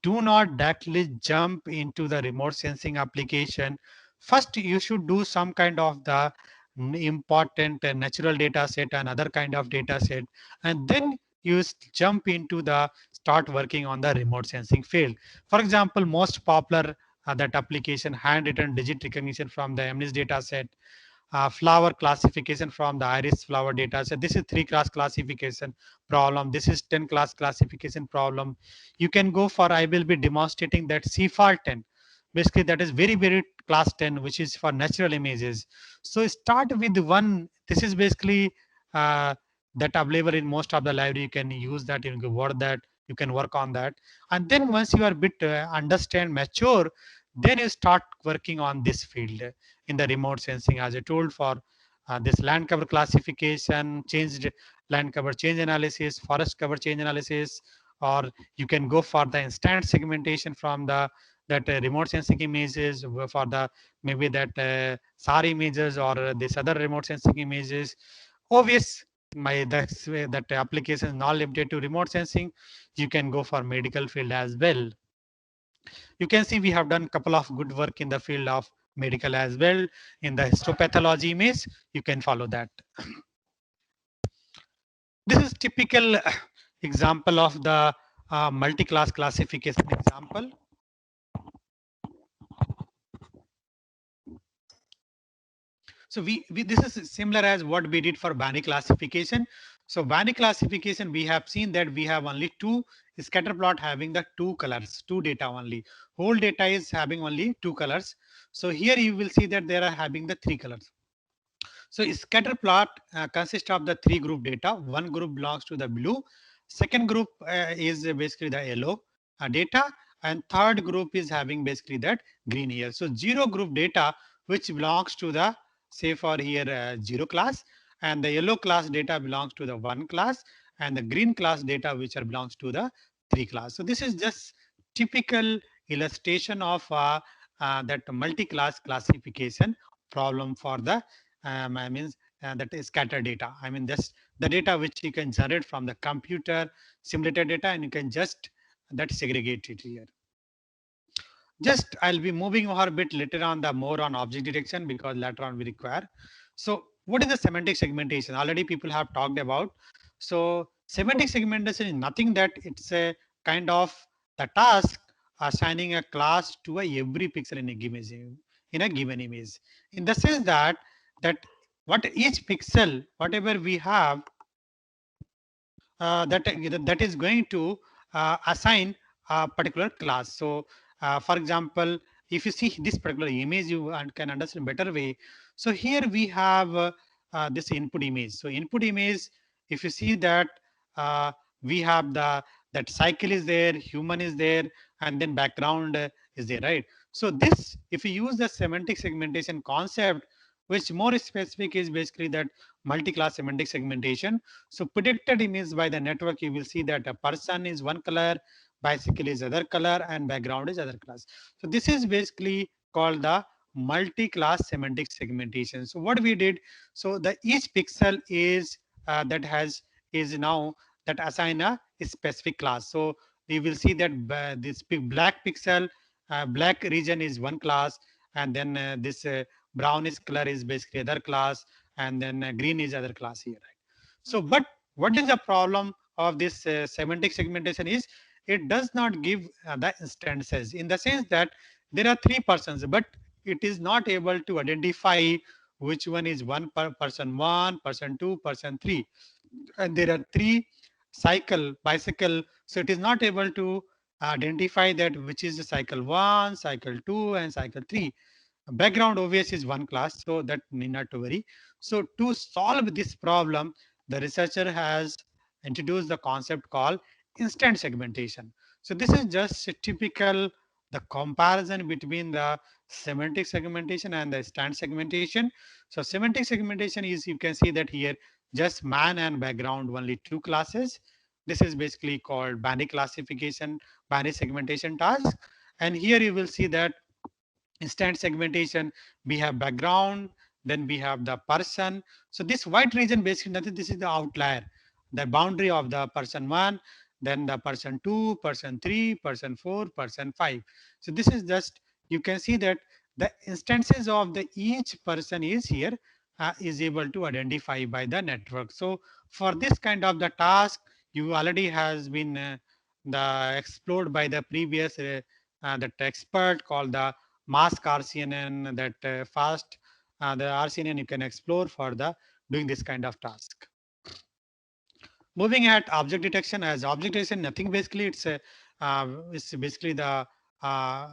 B: do not directly jump into the remote sensing application. First, you should do some kind of the important natural data set and other kind of data set, and then you jump into the start working on the remote sensing field. For example, most popular that application handwritten digit recognition from the MNIST data set, flower classification from the iris flower data. So this is 3-class classification problem. This is 10-class classification problem. You can go for, I will be demonstrating that CFAR 10. Basically, that is very class 10, which is for natural images. So start with one. This is basically that available in most of the library. You can use that. You can work that. You can work on that. And then once you are a bit understand mature, then you start working on this field in the remote sensing, as I told, for this land cover classification, changed land cover change analysis, forest cover change analysis, or you can go for the instant segmentation from the that remote sensing images for the maybe that SAR images or this other remote sensing images. Obvious, my that's that application is not limited to remote sensing. You can go for medical field as well. You can see we have done a couple of good work in the field of medical as well. In the histopathology image, you can follow that. This is typical example of the multi-class classification example. So this is similar as what we did for Bani classification. So Bani classification, we have seen that we have only two scatter plot having the two colors, two data only. Whole data is having only two colors. So here you will see that they are having the three colors. So scatter plot consists of the three group data. One group belongs to the blue. Second group is basically the yellow data. And third group is having basically that green here. So zero group data, which belongs to the, say for here, zero class. And the yellow class data belongs to the one class. And the green class data, which are belongs to the three class. So this is just typical illustration of that multi-class classification problem for the I mean, that is scatter data. I mean, just the data which you can generate from the computer simulated data, and you can just that segregate it here. Just I'll be moving over a bit later on the more on object detection because later on we require. So what is the semantic segmentation? Already people have talked about. So semantic segmentation is nothing that it's a kind of the task assigning a class to a every pixel in a given image. In the sense that what each pixel, whatever we have, that is going to assign a particular class. So for example, if you see this particular image, you can understand better way. So here we have this input image. So input image, if you see that we have that cycle is there, human is there, and then background is there, right? So this, if you use the semantic segmentation concept, which more specific is basically that multi-class semantic segmentation. So predicted image by the network, you will see that a person is one color, bicycle is other color, and background is other class. So this is basically called the multi-class semantic segmentation. So what we did, so the each pixel is that has is now that assign a specific class. So we will see that this black pixel, black region is one class, and then this brownish color is basically other class, and then green is other class here, right? So but what is the problem of this semantic segmentation is it does not give the instances, in the sense that there are three persons, but it is not able to identify which one is person one, person two, person three, and there are three bicycle, so it is not able to identify that which is the cycle one, cycle two, and cycle three. Background obvious is one class, so that need not to worry. So to solve this problem, the researcher has introduced the concept called instant segmentation. So this is just a typical the comparison between the semantic segmentation and the instant segmentation. So semantic segmentation is, you can see that here, just man and background, only two classes. This is basically called binary classification, binary segmentation task. And here you will see that instant segmentation, we have background, then we have the person. So this white region basically nothing, this is the outlier, the boundary of the person 1, then the person 2, person 3, person 4, person 5. So this is just, you can see that the instances of the each person is here, is able to identify by the network. So for this kind of the task, you already has been the explored by the previous that expert called the mask RCNN, that fast the RCNN you can explore for the doing this kind of task. Moving at object detection, as object detection, nothing basically, it's basically the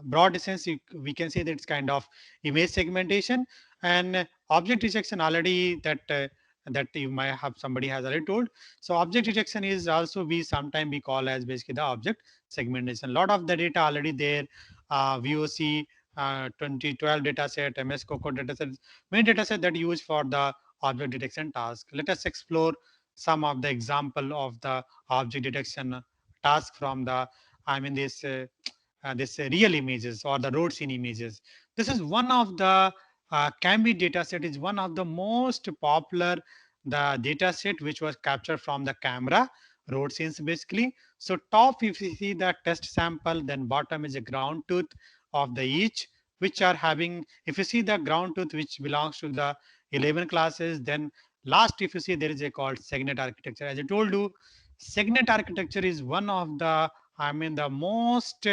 B: broad sense. We can say that it's kind of image segmentation, and object detection already that you might have somebody has already told. So object detection is also we sometimes we call as basically the object segmentation. A lot of the data already there, VOC 2012 data set, MS COCO data set, many data set that used for the object detection task. Let us explore some of the example of the object detection task from the, I mean, this real images or the road scene images. This is one of the CAMBI data set is one of the most popular the data set which was captured from the camera road scenes basically. So top if you see the test sample, then bottom is a ground truth of the each, which are having, if you see the ground truth which belongs to the 11 classes, then last if you see there is a called segnet architecture. As I told you, segnet architecture is one of the, I mean, the most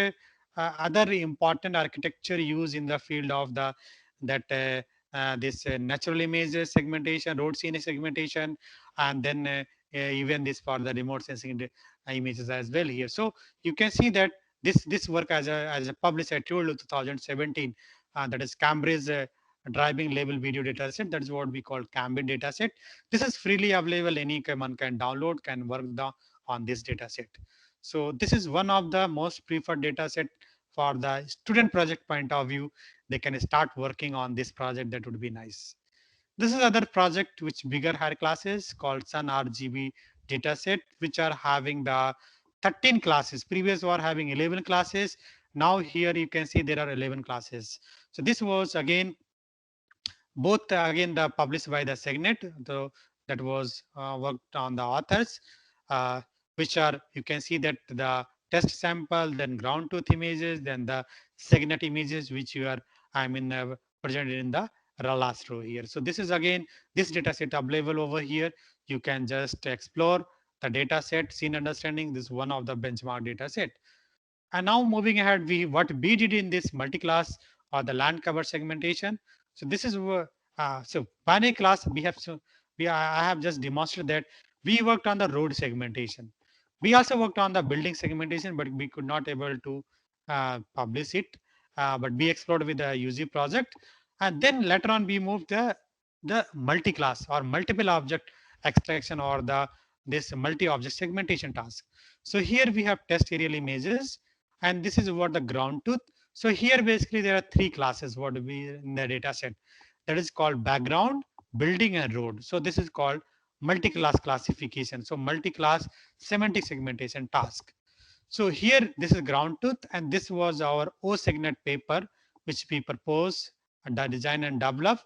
B: other important architecture used in the field of the that this natural images segmentation, road scene segmentation, and then even this for the remote sensing images as well here. So you can see that this work as a published, I told you 2017, that is Cambridge driving label video data set. That is what we call Cambridge data set. This is freely available. Anyone can download, can work on this data set. So this is one of the most preferred data set for the student project point of view. They can start working on this project. That would be nice. This is other project which bigger higher classes called Sun RGB dataset, which are having the 13 classes. Previous were having 11 classes. Now here you can see there are 11 classes. So this was again both again the published by the Segnet, though that was worked on the authors, uh, which are, you can see that the test sample, then ground truth images, then the Segnet images, which you are, I mean, presented in the last row here. So this is again this data set available over here. You can just explore the data set, scene understanding. This is one of the benchmark data set. And now moving ahead, what we did in this multi-class or the land cover segmentation. So this is so binary class we have, so I have just demonstrated that we worked on the road segmentation. We also worked on the building segmentation, but we could not able to publish it. But we explored with the UZ project, and then later on we moved the multi-class or multiple object extraction or the this multi-object segmentation task. So here we have test aerial images, and this is what the ground truth. So here basically there are three classes what we in the data set, that is called background, building, and road. So this is called multi-class classification. So multi-class semantic segmentation task. So here this is ground truth, and this was our OSegnet paper which we proposed and the design and develop,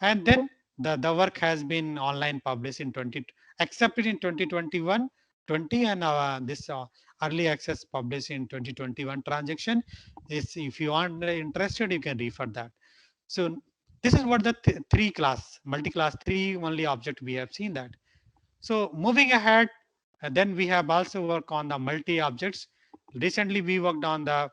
B: and then the work has been online published in 20, accepted in 2021 20, and this early access published in 2021 transaction. Is if you are interested, you can refer that. So this is what the three class multi-class three only object we have seen that. So moving ahead, then we have also worked on the multi objects. Recently we worked on the,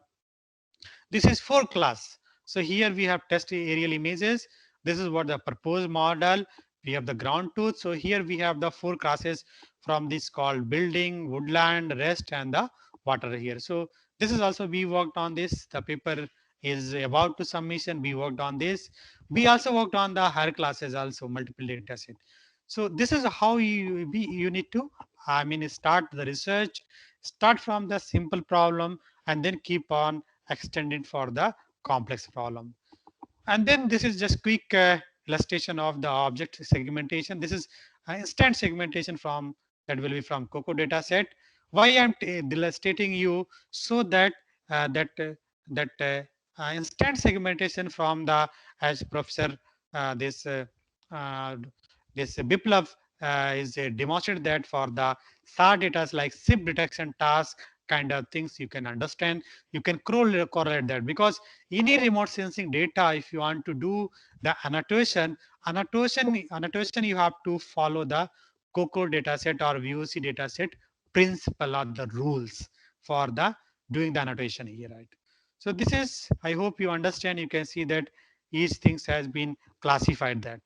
B: this is four class. So here we have test aerial images. This is what the proposed model. We have the ground truth. So here we have the four classes from this called building, woodland, rest, and the water here. So this is also we worked on this. The paper is about to submission. We worked on this. We also worked on the higher classes also, multiple data set. So this is how you need to, I mean, start the research, start from the simple problem, and then keep on extended for the complex problem. And then this is just quick illustration of the object segmentation. This is instant segmentation from that will be from COCO data set. Why I'm illustrating you so that that instant segmentation from the, as Professor this this Biplav is demonstrated that for the SAR data like SIP detection task kind of things you can understand, you can correlate that, because any remote sensing data, if you want to do the annotation you have to follow the COCO dataset or VOC dataset principle or the rules for the doing the annotation here, right? So this is, I hope you understand. You can see that each things has been classified that.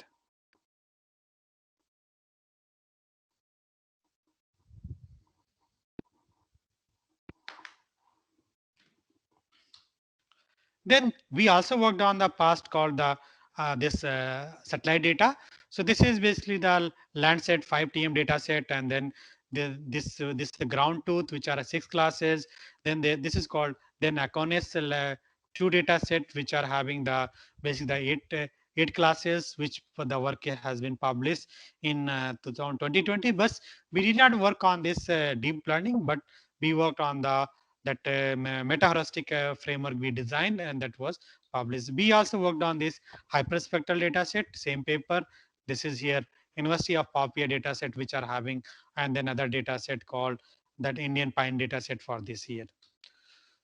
B: Then we also worked on the past called the this satellite data. So this is basically the Landsat 5TM data set, and then this the ground truth, which are 6 classes. Then this is called then Aconus 2 data set, which are having the basically the 8 classes, which for the work has been published in 2020. But we did not work on this deep learning, but we worked on the that meta-heuristic framework we designed, and that was published. We also worked on this hyperspectral data set, same paper. This is here University of Papua data set, which are having, and then other data set called that Indian Pine data set for this year.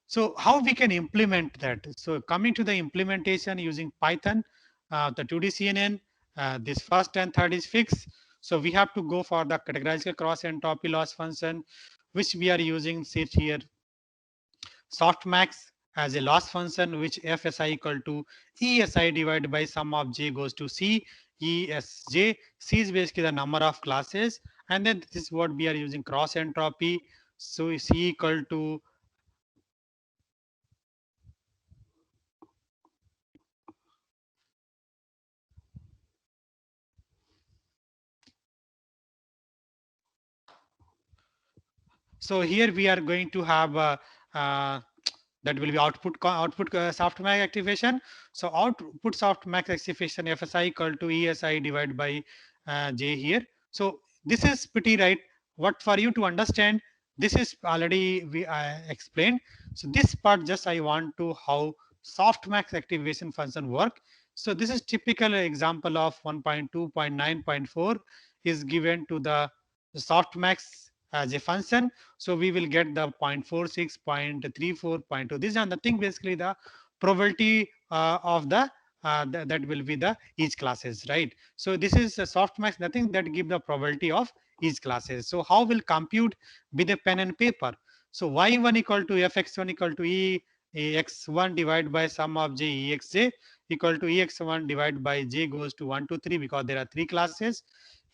B: So how we can implement that? So coming to the implementation using Python, the 2D CNN, this first and third is fixed. So we have to go for the categorical cross entropy loss function, which we are using, sit here softmax as a loss function, which fsi equal to esi divided by sum of j goes to c esj. C is basically the number of classes, and then this is what we are using cross entropy. So c equal to so here we are going to have uh, that will be output softmax activation. So output softmax activation fsi equal to esi divided by j here. So this is pretty right. What for you to understand, this is already we explained. So this part just I want to how softmax activation function work. So this is typical example of 1.2.9.4 is given to the softmax as a function. So we will get the 0.46, 0.34, 0.2. These are nothing basically the probability of the that will be the each classes, right? So this is a softmax, nothing that give the probability of each classes. So how will compute with a pen and paper? So y1 equal to fx1 equal to ex1 divided by sum of j exj equal to ex1 divided by j goes to 1 to 3, because there are 3 classes.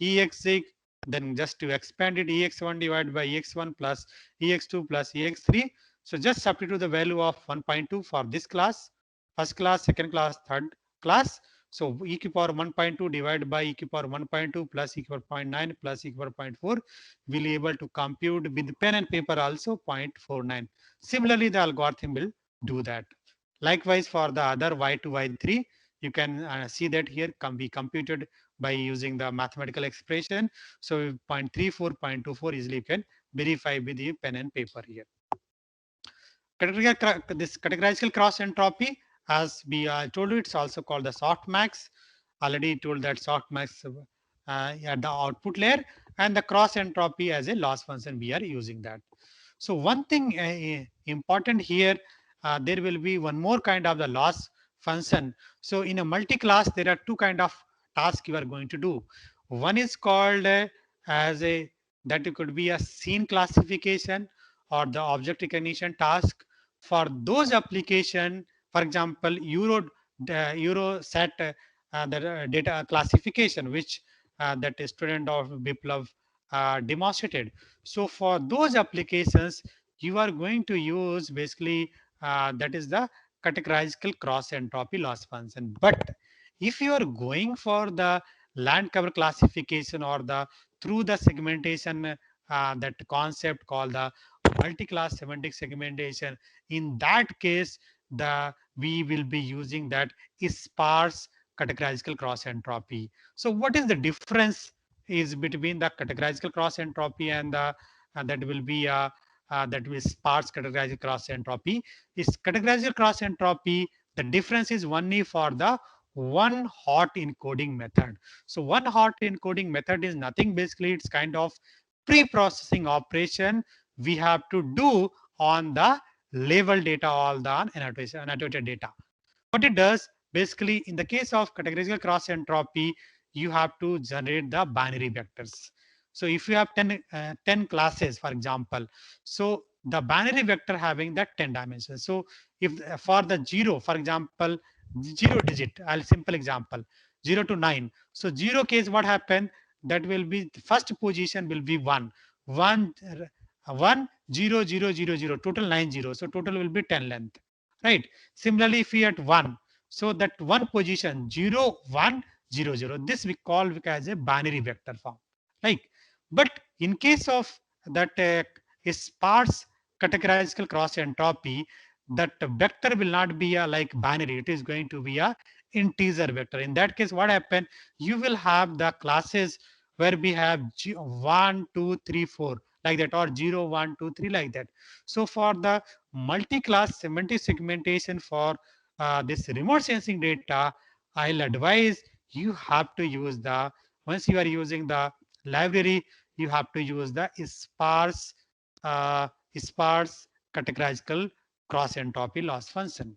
B: Exj, then just to expand it, ex1 divided by ex1 plus ex2 plus ex3. So just substitute the value of 1.2 for this class, first class, second class, third class. So e to power 1.2 divided by e to power 1.2 plus e to power 0.9 plus e to power 0.4 will be able to compute with pen and paper also 0.49. Similarly, the algorithm will do that. Likewise, for the other y2, y3, you can see that here can be computed by using the mathematical expression. So 0.34, 0.24 easily you can verify with the pen and paper here. This categorical cross entropy, as we told you, it's also called the softmax. Already told that softmax at the output layer, and the cross entropy as a loss function we are using that. So one thing important here, there will be one more kind of the loss function. So in a multi-class, there are two kind of tasks you are going to do. One is called as a that it could be a scene classification or the object recognition task. For those application, for example, Eurosat the data classification, which that a student of Biplav demonstrated. So for those applications, you are going to use basically that is the categorical cross entropy loss function. But if you are going for the land cover classification or the through the segmentation, that concept called the multi-class semantic segmentation, in that case, the we will be using that sparse categorical cross entropy. So what is the difference is between the categorical cross entropy and the that will be that will sparse categorical cross entropy? Is categorical cross entropy, the difference is only for the one hot encoding method. So one hot encoding method is nothing, basically it's kind of pre-processing operation we have to do on the label data, all the annotated data. What it does, basically in the case of categorical cross entropy, you have to generate the binary vectors. So if you have 10 classes, for example, so the binary vector having that 10 dimensions. So if for the zero, for example, zero digit, I'll simple example, 0 to 9. So zero case, what happened? That will be the first position will be 1. 1, 1, 0, 0, 0, 0, total 9 zeros. So total will be 10 length, right? Similarly, if we at 1, so that one position 0, 1, 0, 0, this we call as a binary vector form, right? But in case of that sparse categorical cross entropy, that vector will not be a like binary, it is going to be a integer vector. In that case, what happen? You will have the classes where we have 1, 2, 3, 4 like that, or 0, 1, 2, 3 like that. So for the multi-class semantic segmentation for this remote sensing data, I'll advise you have to use the, once you are using the library, you have to use the uh, sparse categorical cross entropy loss function.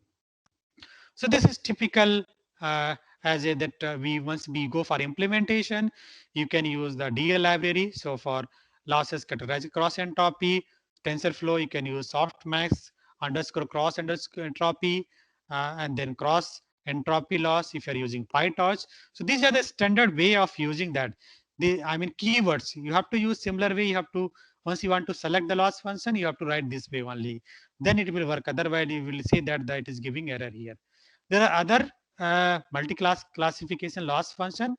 B: So this is typical uh, as a that we once we go for implementation, you can use the DL library. So for losses categorized cross entropy, TensorFlow, you can use softmax underscore cross underscore entropy, and then cross entropy loss if you're using PyTorch. So these are the standard way of using that. The, I mean, keywords, you have to use similar way. You have to, once you want to select the loss function, you have to write this way only. Then it will work. Otherwise, you will see that it is giving error here. There are other multi-class classification loss function,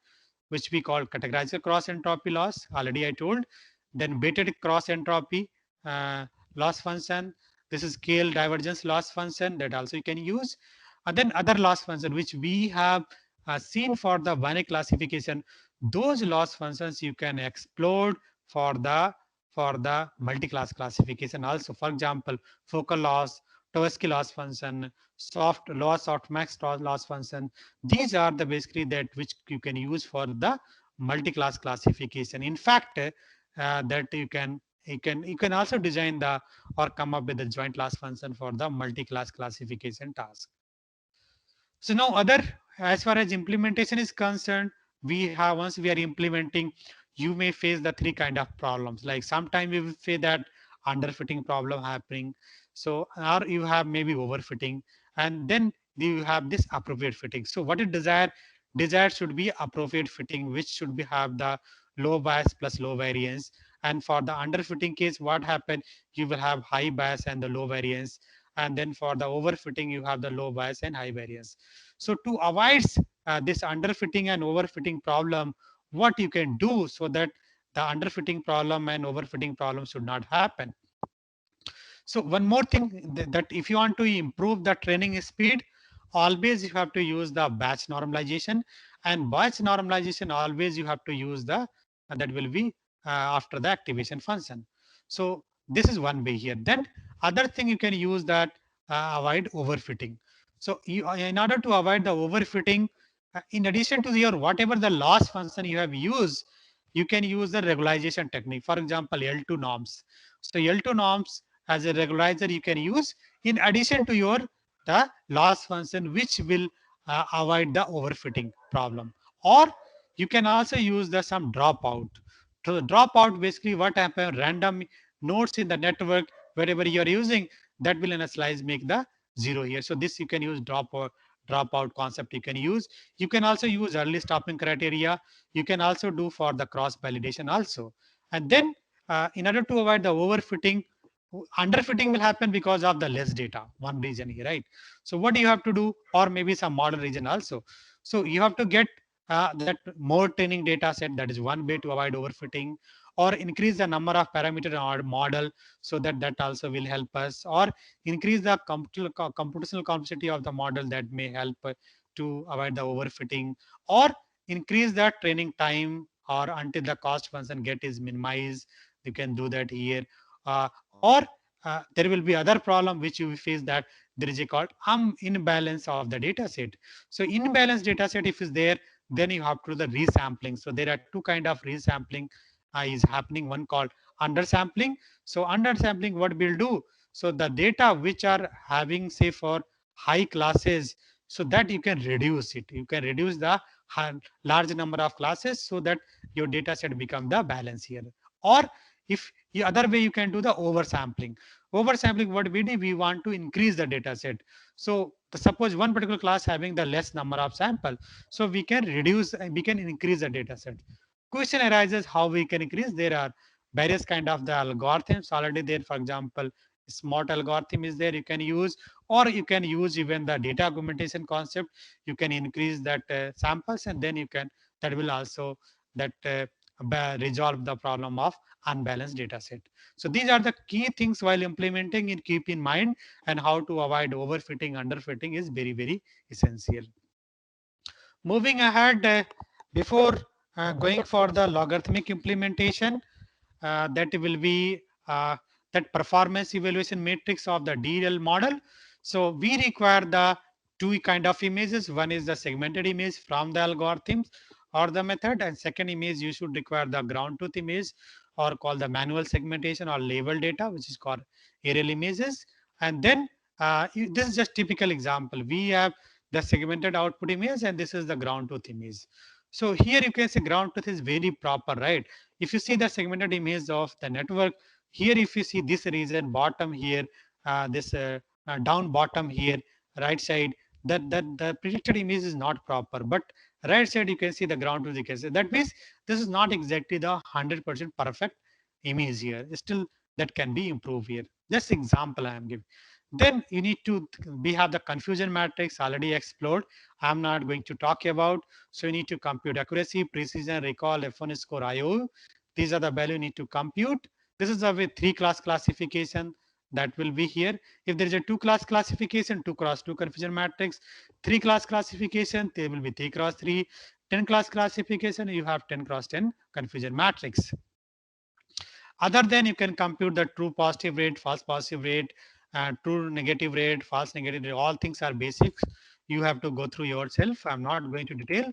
B: which we call categorical cross entropy loss. Already I told. Then weighted cross entropy loss function. This is scale divergence loss function that also you can use. And then other loss function which we have seen for the binary classification. Those loss functions you can explode for the multi-class classification also. For example, focal loss, Tversky loss function, soft loss, softmax loss function. These are the basically that which you can use for the multi-class classification. In fact, that you can also design the or come up with the joint class function for the multi-class classification task. So now other, as far as implementation is concerned, we have, once we are implementing, you may face the three kind of problems. Like sometimes we will say that underfitting problem happening. So, or you have maybe overfitting, and then you have this appropriate fitting. So what is desired should be appropriate fitting, which should be have the low bias plus low variance. And for the underfitting case, what happened? You will have high bias and the low variance. And then for the overfitting, you have the low bias and high variance. So to avoid this underfitting and overfitting problem, what you can do so that the underfitting problem and overfitting problem should not happen. So one more thing, that if you want to improve the training speed, always you have to use the batch normalization, and batch normalization always you have to use the that will be after the activation function. So this is one way here. Then other thing you can use that avoid overfitting. So you, in order to avoid the overfitting, in addition to your whatever the loss function you have used, you can use the regularization technique. For example, L2 norms. So L2 norms as a regularizer you can use in addition to your the loss function, which will avoid the overfitting problem. Or you can also use the some dropout. So dropout, basically what happen, random nodes in the network wherever you are using, that will in a slice make the zero here. So this you can use dropout concept you can use. You can also use early stopping criteria. You can also do for the cross validation also. And then in order to avoid the overfitting, underfitting will happen because of the less data, one reason here, right? So what do you have to do? Or maybe some model region also. So you have to get that more training data set. That is one way to avoid overfitting, or increase the number of parameter in our model, so that also will help us, or increase the computational complexity of the model, that may help to avoid the overfitting, or increase the training time, or until the cost function get is minimized. You can do that here. Or there will be other problem which you face, that there is a called imbalance of the data set. So imbalance data set if is there, then you have to do the resampling. So there are two kind of resampling is happening. One called undersampling. So undersampling, what we'll do, so the data which are having say for high classes, so that you can reduce it. You can reduce the large number of classes so that your data set become the balance here. Or if the other way, you can do the oversampling. Oversampling, what we do, we want to increase the data set. So suppose one particular class having the less number of sample, so we can reduce, we can increase the data set. Question arises how we can increase. There are various kind of the algorithms already there. For example, smart algorithm is there you can use, or you can use even the data augmentation concept. You can increase that samples, and then you can, that will also that resolve the problem of unbalanced data set. So these are the key things while implementing it, keep in mind, and how to avoid overfitting, underfitting is very, very essential. Moving ahead, before going for the logarithmic implementation, that will be that performance evaluation matrix of the DL model. So we require the two kind of images. One is the segmented image from the algorithms or the method, and second image you should require the ground truth image, or called the manual segmentation or label data, which is called aerial images. And then this is just typical example. We have the segmented output image, and this is the ground truth image. So here you can say ground truth is very proper, right? If you see the segmented image of the network here, if you see this region bottom here, this down bottom here, right side, that the predicted image is not proper, but right side you can see the ground truth. You can say that means this is not exactly the 100% perfect image here. Still, that can be improved here. Just example I am giving. Then you need to, we have the confusion matrix already explored. I'm not going to talk about. So you need to compute accuracy, precision, recall, F1 score, IO. These are the value you need to compute. This is a three class classification that will be here. If there is a two class classification, 2 cross 2 confusion matrix, three class classification, there will be 3 cross 3, 10 class classification, you have 10 cross 10 confusion matrix. Other than you can compute the true positive rate, false positive rate, true negative rate, false negative rate. All things are basics. You have to go through yourself. I'm not going to detail.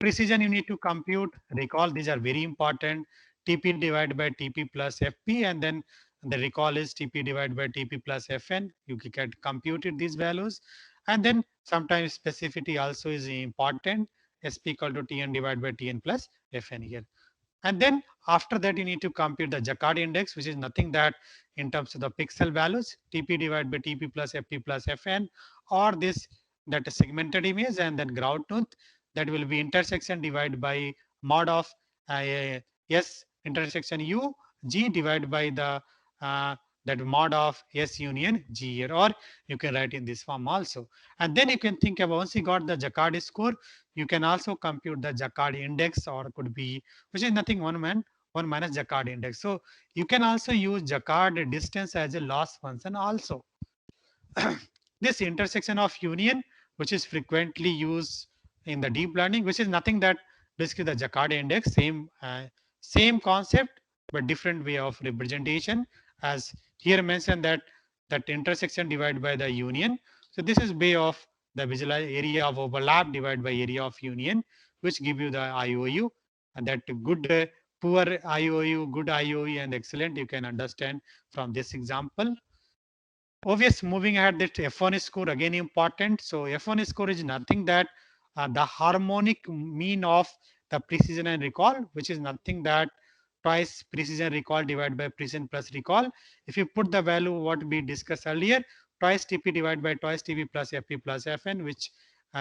B: Precision you need to compute. Recall, these are very important. TP divided by TP plus FP, and then the recall is TP divided by TP plus FN. You can compute it, these values. And then sometimes specificity also is important. SP equal to TN divided by TN plus FN here. And then after that, you need to compute the Jaccard index, which is nothing that in terms of the pixel values, TP divided by TP plus FP plus FN, or this that is segmented image, and then ground truth, that will be intersection divided by mod of S intersection U G divided by the that mod of S union G here, or you can write in this form also. And then you can think about, once you got the Jaccard score, you can also compute the Jaccard index, or could be, which is nothing one minus Jaccard index. So you can also use Jaccard distance as a loss function also. This intersection of union, which is frequently used in the deep learning, which is nothing that basically the Jaccard index, same concept but different way of representation, as here mentioned that intersection divided by the union. So this is way of the visual area of overlap divided by area of union, which give you the IOU, and that good poor IOU, good IOU, and excellent you can understand from this example. Obvious, moving ahead, that F1 score again important. So F1 score is nothing that the harmonic mean of the precision and recall, which is nothing that twice precision recall divided by precision plus recall. If you put the value what we discussed earlier, twice TP divided by twice TP plus FP plus FN, which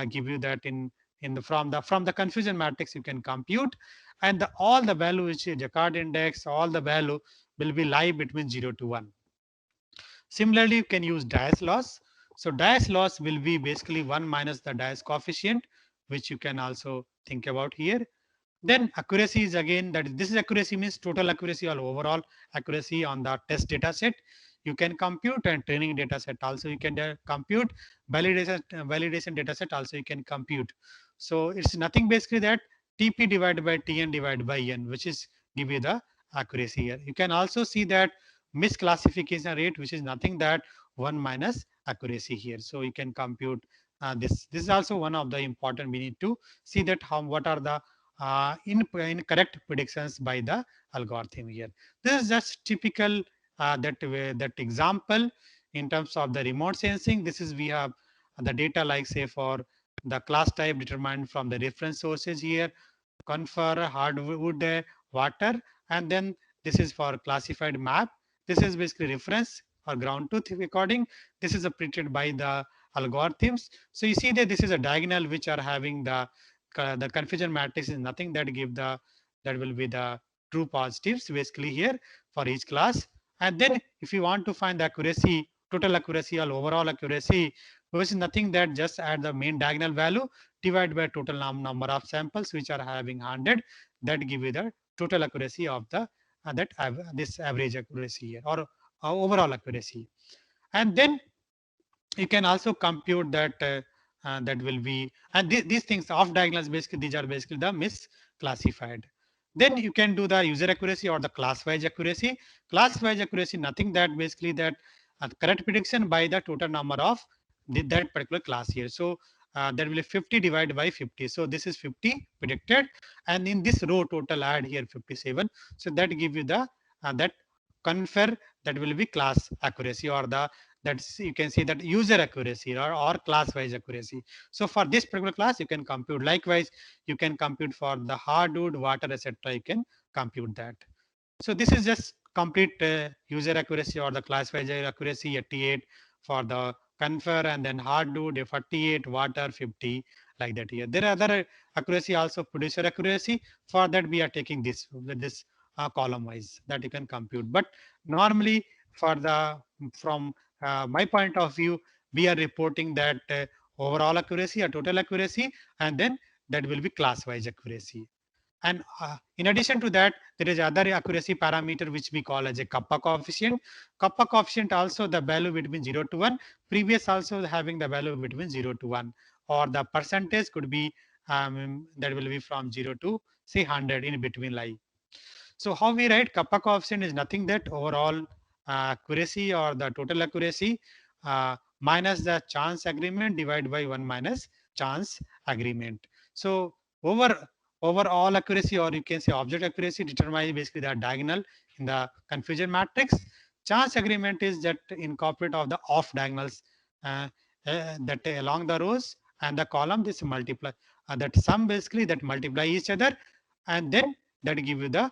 B: give you that in the from the confusion matrix you can compute, and all the value which is Jaccard index, all the value will be lie between 0 to 1. Similarly, you can use Dias loss. So Dias loss will be basically 1 minus the Dias coefficient, which you can also think about here. Then accuracy is again, that is, this is accuracy means total accuracy or overall accuracy on the test data set. You can compute, and training data set also you can compute, validation data set also you can compute. So it's nothing basically that TP divided by TN divided by N, which is give you the accuracy here. You can also see that misclassification rate, which is nothing that 1 minus accuracy here. So you can compute this. This is also one of the important. We need to see that what are the incorrect predictions by the algorithm here. This is just typical that example in terms of the remote sensing. This is we have the data like say for the class type determined from the reference sources here, confer, hardwood, water, and then this is for classified map. This is basically reference or ground truth recording. This is printed by the algorithms. So you see that this is a diagonal which are having the confusion matrix is nothing that give the that will be the true positives basically here for each class. And then if you want to find the accuracy, total accuracy or overall accuracy, which is nothing that just add the main diagonal value divided by total number of samples which are having 100, that give you the total accuracy of the this average accuracy here or overall accuracy. And then you can also compute that that will be, and these things off diagonals basically these are basically the misclassified. Then you can do the user accuracy or the class wise accuracy. Class wise accuracy nothing that basically that correct prediction by the total number of that particular class here. So that will be 50 divided by 50. So this is 50 predicted, and in this row total add here 57. So that give you the that confer that will be class accuracy or the that's you can see that user accuracy or class wise accuracy. So for this particular class you can compute. Likewise you can compute for the hardwood, water, etc. You can compute that. So this is just complete user accuracy or the class wise accuracy 88 for the confer, and then hardwood 48, water 50, like that here. There are other accuracy also, producer accuracy. For that we are taking this column wise that you can compute. But normally for the from my point of view, we are reporting that overall accuracy or total accuracy, and then that will be class wise accuracy. And in addition to that, there is other accuracy parameter which we call as a kappa coefficient. Kappa coefficient also the value between 0 to 1. Previous also having the value between 0 to 1, or the percentage could be that will be from 0 to say 100 in between lie. So how we write kappa coefficient is nothing that overall accuracy or the total accuracy minus the chance agreement divided by 1 minus chance agreement. So overall accuracy, or you can say object accuracy, determines basically the diagonal in the confusion matrix. Chance agreement is that incorporate of the off diagonals uh, that along the rows and the column, this multiply that sum basically that multiply each other, and then that give you the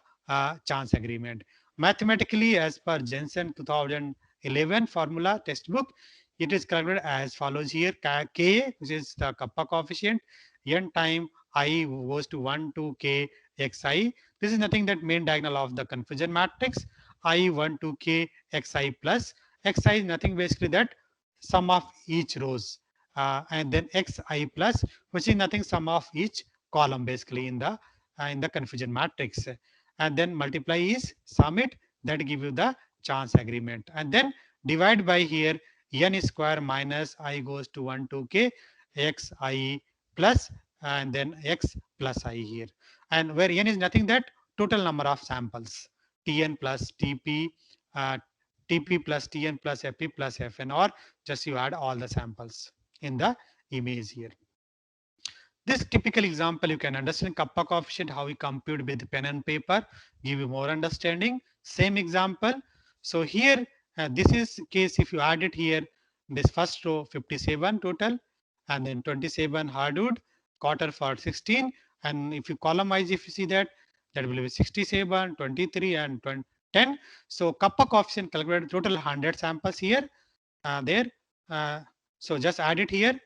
B: chance agreement. Mathematically, as per Jensen 2011 formula textbook, it is calculated as follows here: Ka, which is the kappa coefficient, n time I goes to 1 to k xi. This is nothing that main diagonal of the confusion matrix. I 1 to k xi plus xi is nothing basically that sum of each rows, and then xi plus, which is nothing sum of each column basically in the confusion matrix, and then multiply is sum it, that give you the chance agreement, and then divide by here n square minus I goes to 1 to k x I plus, and then x plus I here, and where n is nothing that total number of samples, tn plus tp, uh, tp plus tn plus fp plus fn, or just you add all the samples in the image here. This typical example, you can understand kappa coefficient, how we compute with pen and paper, give you more understanding. Same example. So here, this is case if you add it here, this first row 57 total, and then 27 hardwood, quarter for 16. And if you column wise, if you see that, that will be 67, 23, and 10. So kappa coefficient calculated total 100 samples here, there. Uh, so just add it here.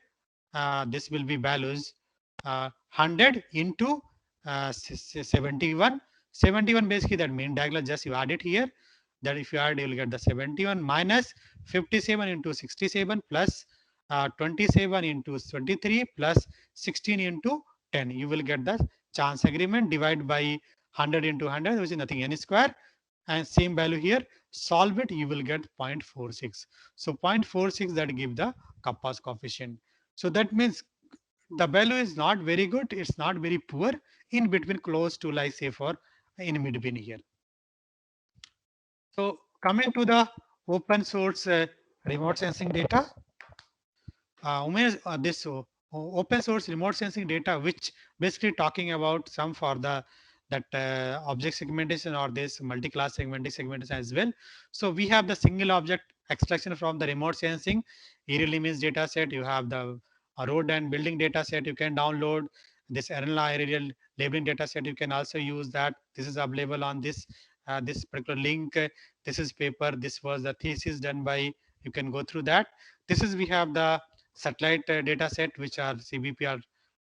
B: This will be values 100 into 71. 71 basically that main diagonal, just you add it here. That if you add, you will get the 71 minus 57 into 67 plus 27 into 23 plus 16 into 10. You will get the chance agreement, divide by 100 into 100, which is nothing, n square, and same value here. Solve it, you will get 0.46. So 0.46 that give the kappa's coefficient. So that means the value is not very good, it's not very poor, in between, close to like say for in between here. So Coming to the open source remote sensing data, this open source remote sensing data, which basically talking about some for the that object segmentation or this multi-class segmentation as well. So we have the single object extraction from the remote sensing aerial image data set. You have the road and building data set you can download. This aerial labeling data set you can also use that. This is available on this particular link. This is paper. This was the thesis done by. You can go through that. This is we have the satellite data set, which are CBPR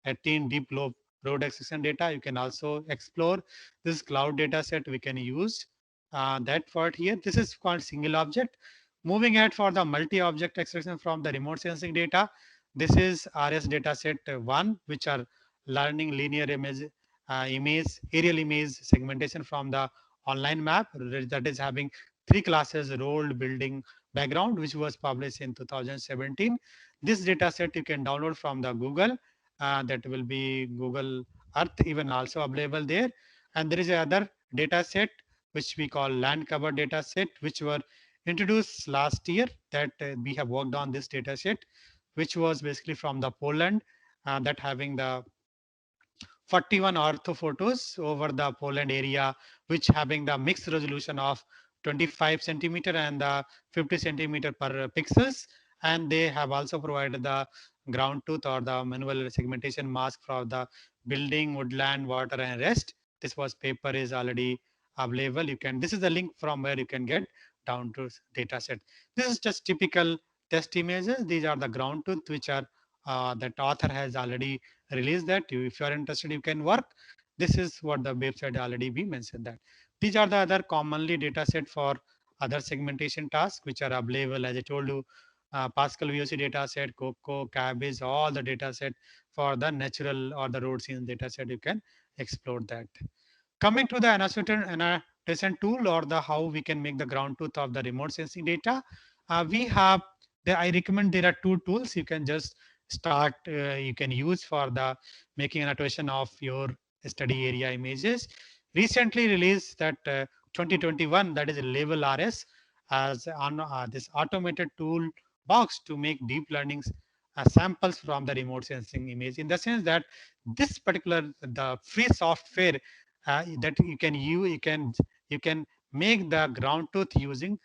B: 18 deep lobe road extraction data. You can also explore this cloud data set. We can use that part here. This is called single object. Moving ahead for the multi-object extraction from the remote sensing data. This is RS data set 1, which are learning linear image, aerial image segmentation from the online map that is having 3 classes: road, building, background, which was published in 2017. This data set you can download from the Google. That will be Google Earth, even also available there. And there is another data set which we call land cover data set, which were introduced last year. That we have worked on this data set, which was basically from the Poland, that having the 41 ortho photos over the Poland area, which having the mixed resolution of 25 centimeter and the 50 centimeter per pixels. And they have also provided the ground truth or the manual segmentation mask for the building, woodland, water, and rest. This was paper is already available. You can, this is the link from where you can get down to data set. This is just typical test images. These are the ground truth, which are that author has already release that. If you are interested, you can work. This is what the website already we mentioned that. These are the other commonly data set for other segmentation tasks which are available. As I told you, Pascal VOC data set, Coco, Cabbage, all the data set for the natural or the road scene data set. You can explore that. Coming to the annotation tool or the how we can make the ground truth of the remote sensing data, we have I recommend there are 2 tools you can just start. You can use for the making annotation of your study area images. Recently released that 2021, that is Label RS, as on this automated tool box to make deep learning samples from the remote sensing image. In the sense that this particular the free software that you can make the ground truth using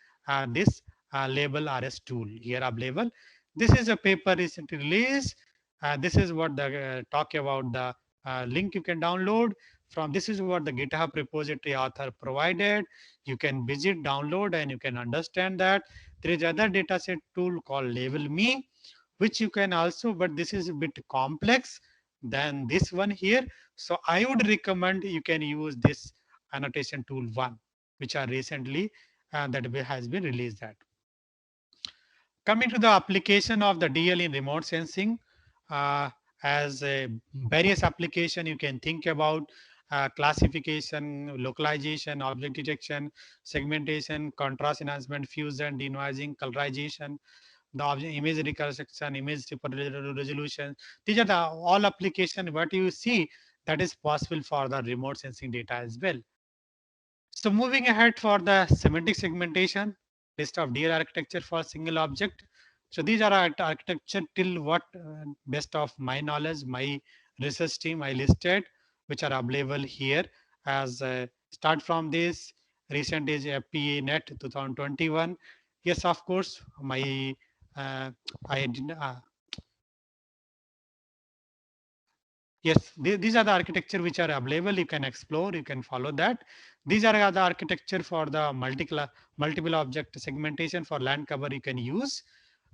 B: this label RS tool here available. This is a paper recently released. This is what the talk about the link you can download from. This is what the GitHub repository author provided. You can visit, download, and you can understand that. There is other dataset tool called Label Me, which you can also, but this is a bit complex than this one here. So I would recommend you can use this annotation tool 1, which are recently that has been released that. Coming to the application of the DL in remote sensing, as a various application you can think about: classification, localization, object detection, segmentation, contrast enhancement, fusion, denoising, colorization, the image reconstruction, image resolution. These are the all application what you see that is possible for the remote sensing data as well. So moving ahead for the semantic segmentation, list of DL architecture for single object. So these are architecture till what best of my knowledge, my research team I listed, which are available here. As start from this recent is FPA Net 2021. Yes, of course, my I did, yes, these are the architecture which are available. You can explore, you can follow that. These are the architecture for the multiple object segmentation for land cover you can use.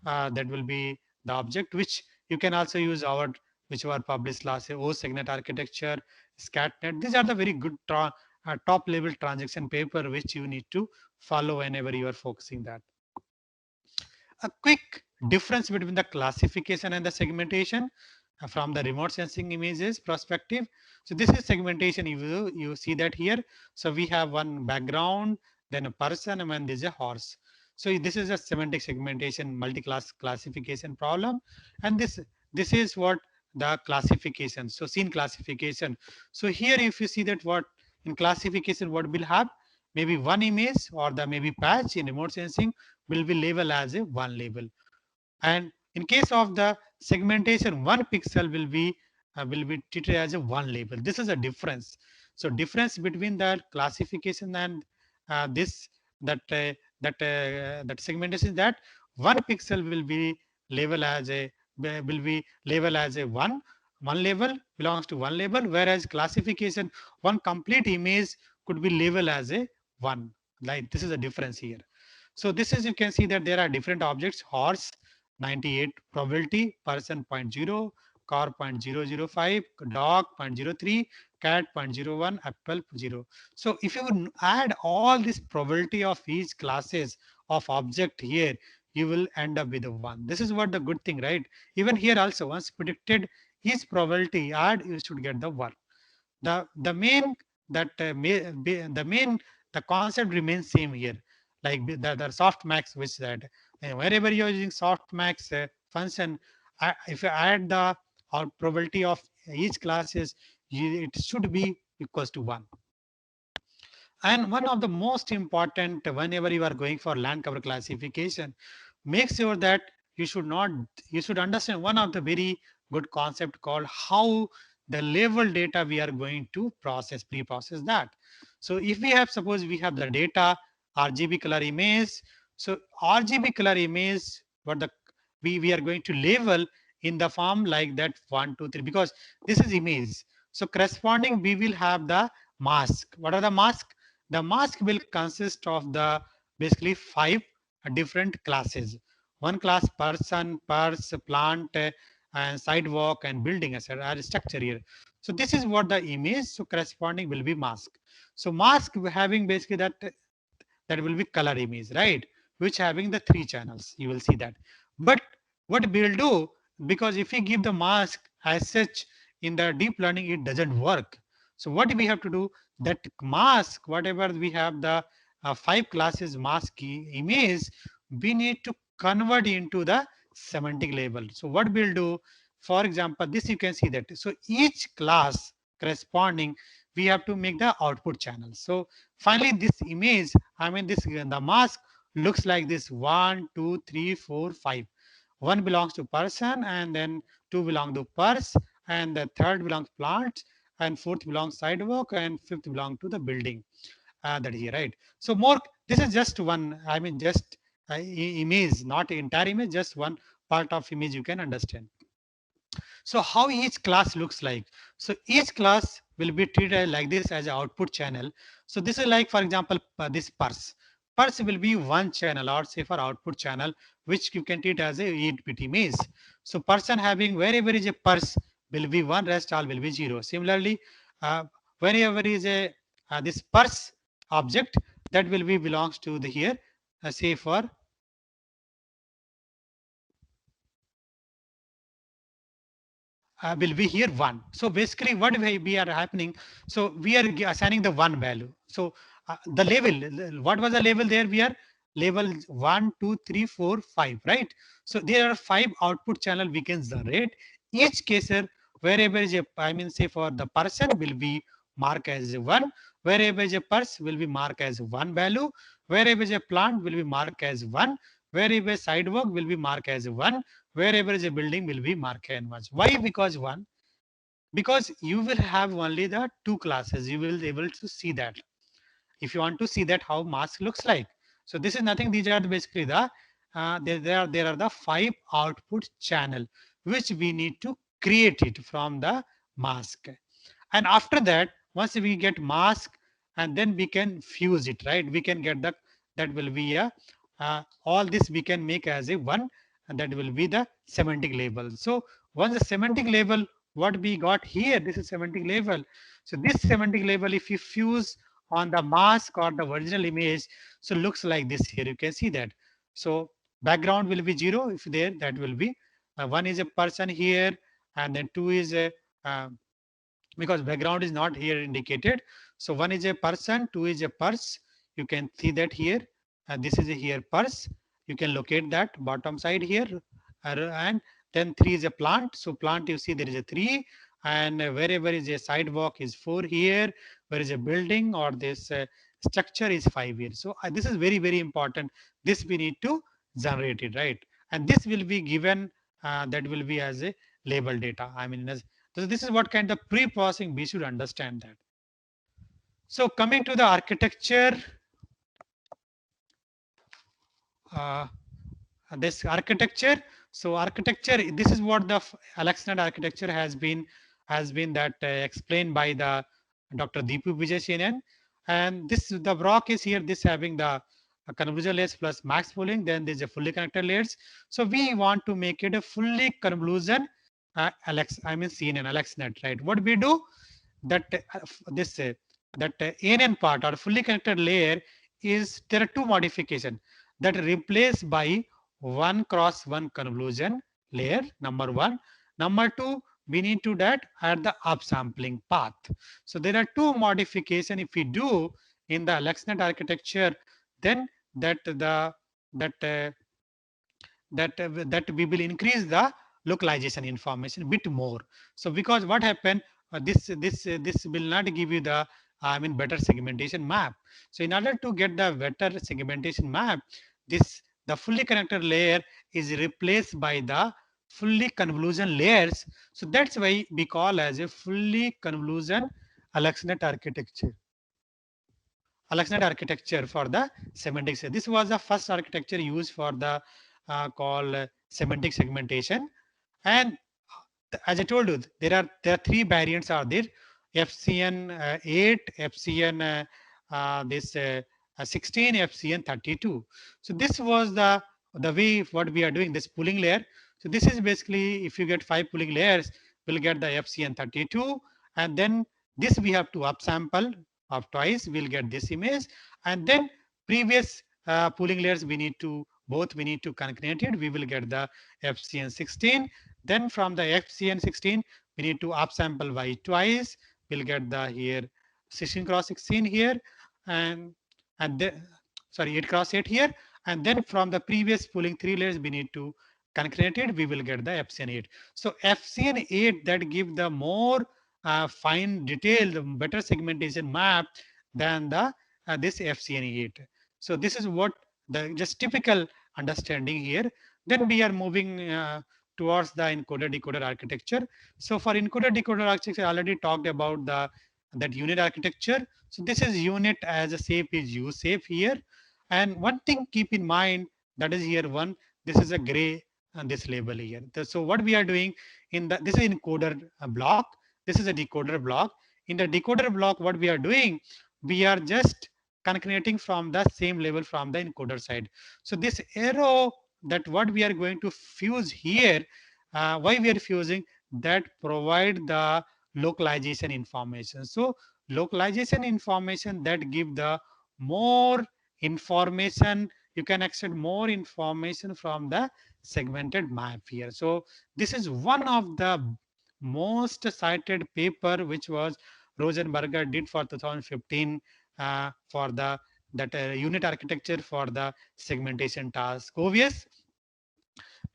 B: That will be the object which you can also use our which were published last year, OSegnet architecture, SCATNet. These are the very good top level transaction paper which you need to follow whenever you are focusing that. A quick difference between the classification and the segmentation from the remote sensing images perspective. So this is segmentation. You see that here. So we have one background, then a person, and then there's a horse. So this is a semantic segmentation, multi-class classification problem, and this is what the classification. So scene classification. So here, if you see that what in classification, what will have maybe one image or the maybe patch in remote sensing will be labeled as a one label. And in case of the segmentation, one pixel will be treated as a one label. This is a difference. So difference between the classification and this that that segmentation is that one pixel will be labeled as a will be labeled as a one label belongs to one label, whereas classification one complete image could be labeled as a one. Like this is a difference here. So this is, you can see that there are different objects: horse 98 probability, person zero point 0, car 0.005, dog 0.03, cat 0.01, apple 0. So if you add all this probability of each classes of object here, you will end up with a one. This is what the good thing, right? Even here also, once predicted each probability add, you should get the one. The main that the main the concept remains same here, like the softmax, which that wherever you're using softmax function, if you add the or probability of each classes, it should be equals to one. And one of the most important, whenever you are going for land cover classification, make sure that you should not, you should understand one of the very good concept called how the level data we are going to process, pre-process that. So if we have, suppose we have the data, RGB color image. So RGB color image, what the we are going to label in the form like that 1, 2, 3, because this is image. So corresponding we will have the mask. What are the mask? The mask will consist of the basically 5 different classes. One class: person, purse, plant, and sidewalk and building, etc. are structure here. So this is what the image. So corresponding will be mask. So mask having basically that will be color image, right? Which having the 3 channels. You will see that. But what we will do, because if we give the mask as such in the deep learning, it doesn't work. So what we have to do, that mask, whatever we have the 5 classes mask image, we need to convert into the semantic label. So what we'll do, for example, this you can see that. So each class corresponding, we have to make the output channel. So finally, this image, I mean, this the mask looks like this: 1, 2, 3, 4, 5. One belongs to person, and then two belong to purse, and the third belongs plant, and fourth belongs sidewalk, and fifth belong to the building. That here, right? So more, this is just one, I mean, just image, not entire image, just one part of image you can understand. So how each class looks like? So each class will be treated like this as an output channel. So this is like, for example, this purse. Purse will be one channel, or say for output channel, which you can treat as a 8-bit image. So person having wherever is a purse will be one, rest all will be zero. Similarly, uh, whenever is a this purse object, that will be belongs to the here, say for will be here one. So basically what we are happening, so we are assigning the one value. So the label, what was the label there? We are label 1, 2, 3, 4, 5, right? So there are 5 output channel we can generate. Each case wherever is a, I mean, say for the person will be marked as one, wherever is a purse will be marked as one value, wherever is a plant will be marked as one, wherever sidewalk will be marked as one, wherever is a building will be marked as one. Why? Because one, because you will have only the 2 classes. You will be able to see that. If you want to see that how mask looks like. So this is nothing. These are basically the there are the 5 output channel which we need to create it from the mask. And after that, once we get mask, and then we can fuse it, right? We can get the, that will be a all this we can make as a one, and that will be the semantic label. So once the semantic label, what we got here, this is semantic label. So this semantic label, if you fuse on the mask or the original image, so looks like this here. You can see that. So background will be zero. If there, that will be one is a person here, and then two is a because background is not here indicated. So one is a person, two is a purse. You can see that here. And this is a here purse. You can locate that bottom side here. And then three is a plant. So plant, you see there is a three. And wherever is a sidewalk is four here. Where is a building or this structure is 5 years. So this is very, very important. This we need to generate it, right? And this will be given, that will be as a label data. I mean, so this is what kind of pre-processing we should understand that. So coming to the architecture, uh, this architecture. So architecture, this is what the AlexNet architecture has been that explained by the Dr. Deepu Vijaysenan. And this, the block is here, this having the convolution layers plus max pooling, then there's a fully connected layers. So we want to make it a fully convolution CNN AlexNet, right? What we do, that this that ANN part or fully connected layer is, there are two modifications that replaced by 1 cross 1 convolution layer, number one. Number two, we need to that add the upsampling path. So there are two modifications if we do in the AlexNet architecture, then that the that that we will increase the localization information a bit more. So because what happened, this will not give you the better segmentation map. So in order to get the better segmentation map, this the fully connected layer is replaced by the fully convolution layers. So that's why we call as a fully convolution AlexNet architecture. AlexNet architecture for the semantics. This was the first architecture used for the called semantic segmentation. And as I told you, there are three variants are there: FCN 8, FCN this 16, FCN 32. So this was the way what we are doing, this pooling layer. So this is basically, if you get 5 pooling layers, we'll get the FCN 32, and then this we have to upsample of twice, we'll get this image, and then previous pooling layers we need to concatenate it, we will get the FCN 16. Then from the FCN 16, we need to upsample by twice. We'll get the here 16 cross 16 here, and then sorry 8 cross 8 here, and then from the previous pooling 3 layers we need to concatenate it. We will get the FCN 8. So FCN 8 that give the more fine detailed, better segmentation map than the this FCN 8. So this is what the just typical understanding here. Then we are moving towards the encoder decoder architecture. So for encoder decoder architecture, I already talked about that unit architecture. So this is unit as a shape is U shape here. And one thing keep in mind, that is here one, this is a gray and this label here. So what we are doing in the, this is encoder block, this is a decoder block. In the decoder block, what we are doing, we are just concatenating from the same level from the encoder side. So this arrow, that what we are going to fuse here, why we are fusing, that provide the localization information. So localization information that give the more information, you can extract more information from the segmented map here. So this is one of the most cited paper which was Rosenberger did for 2015 for the that unit architecture for the segmentation task. Obvious,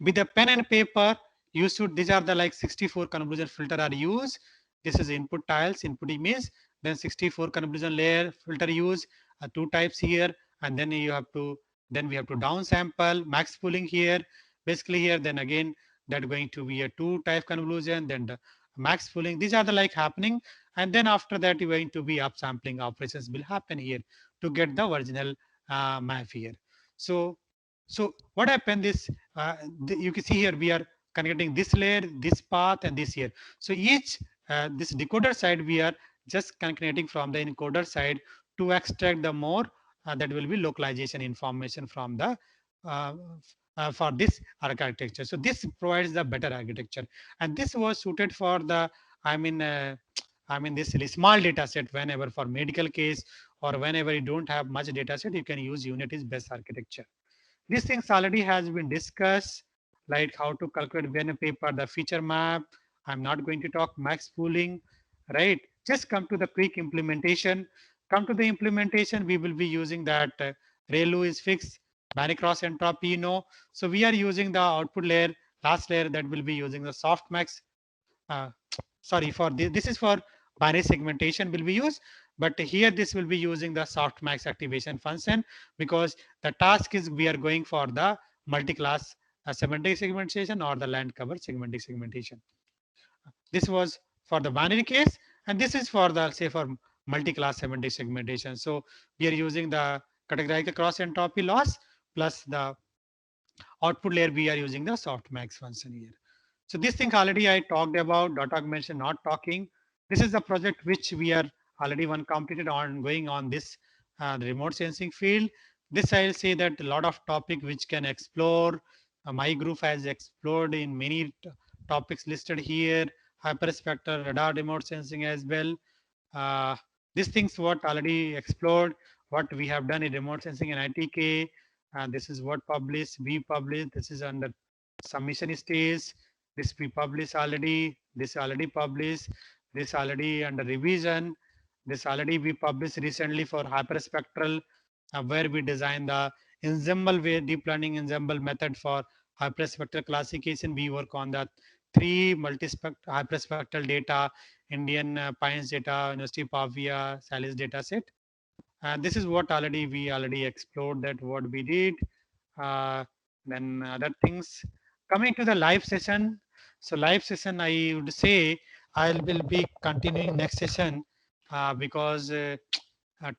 B: with a pen and paper, you should, these are the like 64 convolution filter are used. This is input tiles, input image, then 64 convolution layer filter use, two types here, and then you have to, then we have to downsample, max pooling here, basically here, then again, that going to be a two type convolution, then the max pooling, these are the like happening, and then after that, you're going to be upsampling operations will happen here to get the original map here. So what happened is, you can see here we are connecting this layer, this path, and this here. So each this decoder side we are just connecting from the encoder side to extract the more that will be localization information from the uh, for this architecture. So this provides the better architecture, and this was suited for the I mean. This small data set, whenever for medical case or whenever you don't have much data set, you can use Unity's best architecture. These things already has been discussed, like how to calculate VN paper, the feature map. I'm not going to talk max pooling, right? Just come to the quick implementation. Come to the implementation, we will be using that ReLU is fixed, binary cross entropy, you know. So we are using the output layer, last layer that will be using the softmax. Uh, sorry for this is for binary segmentation will be used. But here this will be using the softmax activation function, because the task is we are going for the multi-class semantic segmentation or the land cover semantic segmentation. This was for the binary case, and this is for the say for multi-class semantic segmentation. So we are using the categorical cross entropy loss plus the output layer. We are using the softmax function here. So this thing already I talked about. Dot augmentation not talking. This is the project which we are already one completed on going on this the remote sensing field. This I'll say that a lot of topic which can explore. My group has explored in many topics listed here. Hyperspectral radar remote sensing as well. Uh, these things what already explored, what we have done in remote sensing and ITK. This is what published, we published. This is under submission stage. This we published already. This already published. This already under revision. This already we published recently for hyperspectral, where we design the ensemble way deep learning ensemble method for hyperspectral classification. We work on the three hyperspectral data, Indian Pines data, University Pavia, Salis data set. This is what already we already explored that what we did. Uh, then other things coming to the live session. So live session, I would say I will be continuing next session because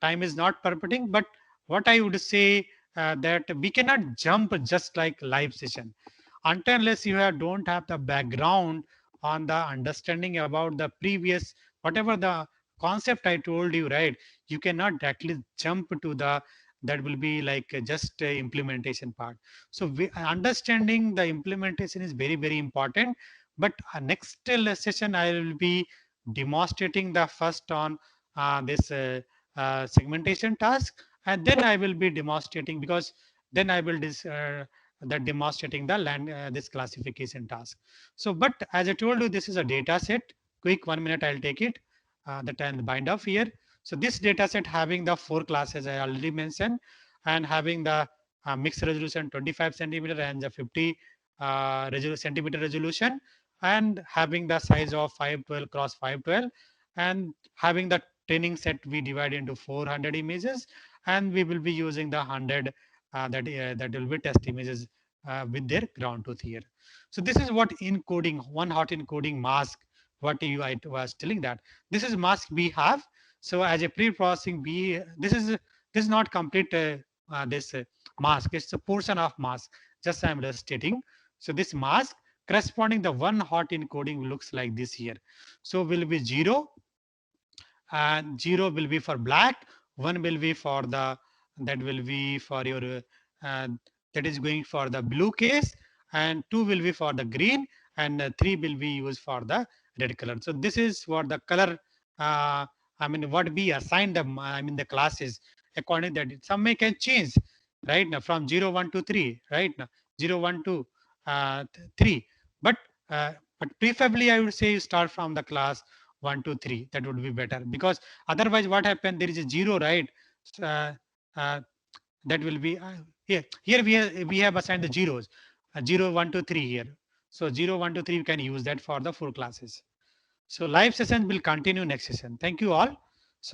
B: time is not permitting. But what I would say that we cannot jump just like live session until unless you don't have the background on the understanding about the previous whatever the concept I told you, right? You cannot directly jump to the that will be like just implementation part. So understanding the implementation is very very important. But next session I will be demonstrating the first on this segmentation task, and then I will be demonstrating, because then I will that demonstrating the land this classification task. So but as I told you, this is a data set. Quick 1 minute I'll take it that I'll bind off here. So this data set having the 4 classes I already mentioned, and having the mixed resolution 25 centimeter and the 50 centimeter resolution, and having the size of 512 cross 512, and having the training set we divide into 400 images, and we will be using the 100 that will be test images with their ground truth here. So this is what encoding one hot encoding mask. What you I was telling that this is mask we have. So as a pre-processing, we this is not complete this mask. It's a portion of mask. Just I'm just stating. So this mask corresponding the one hot encoding looks like this here. So will be 0, and 0 will be for black, 1 will be for the that will be for your uh, that is going for the blue case, and 2 will be for the green, and 3 will be used for the red color. So this is what the color I mean what we assign them I mean the classes according that some may can change right now from 0 1 to 3 right now 0 1 to 3, but uh, but preferably I would say you start from the class 1 2 3. That would be better, because otherwise what happened, there is a 0 right. uh, uh, that will be here we have assigned the zeros 0 1 2 3 here. So 0 1 2 3 we can use that for the 4 classes. So live session will continue next session. Thank you all.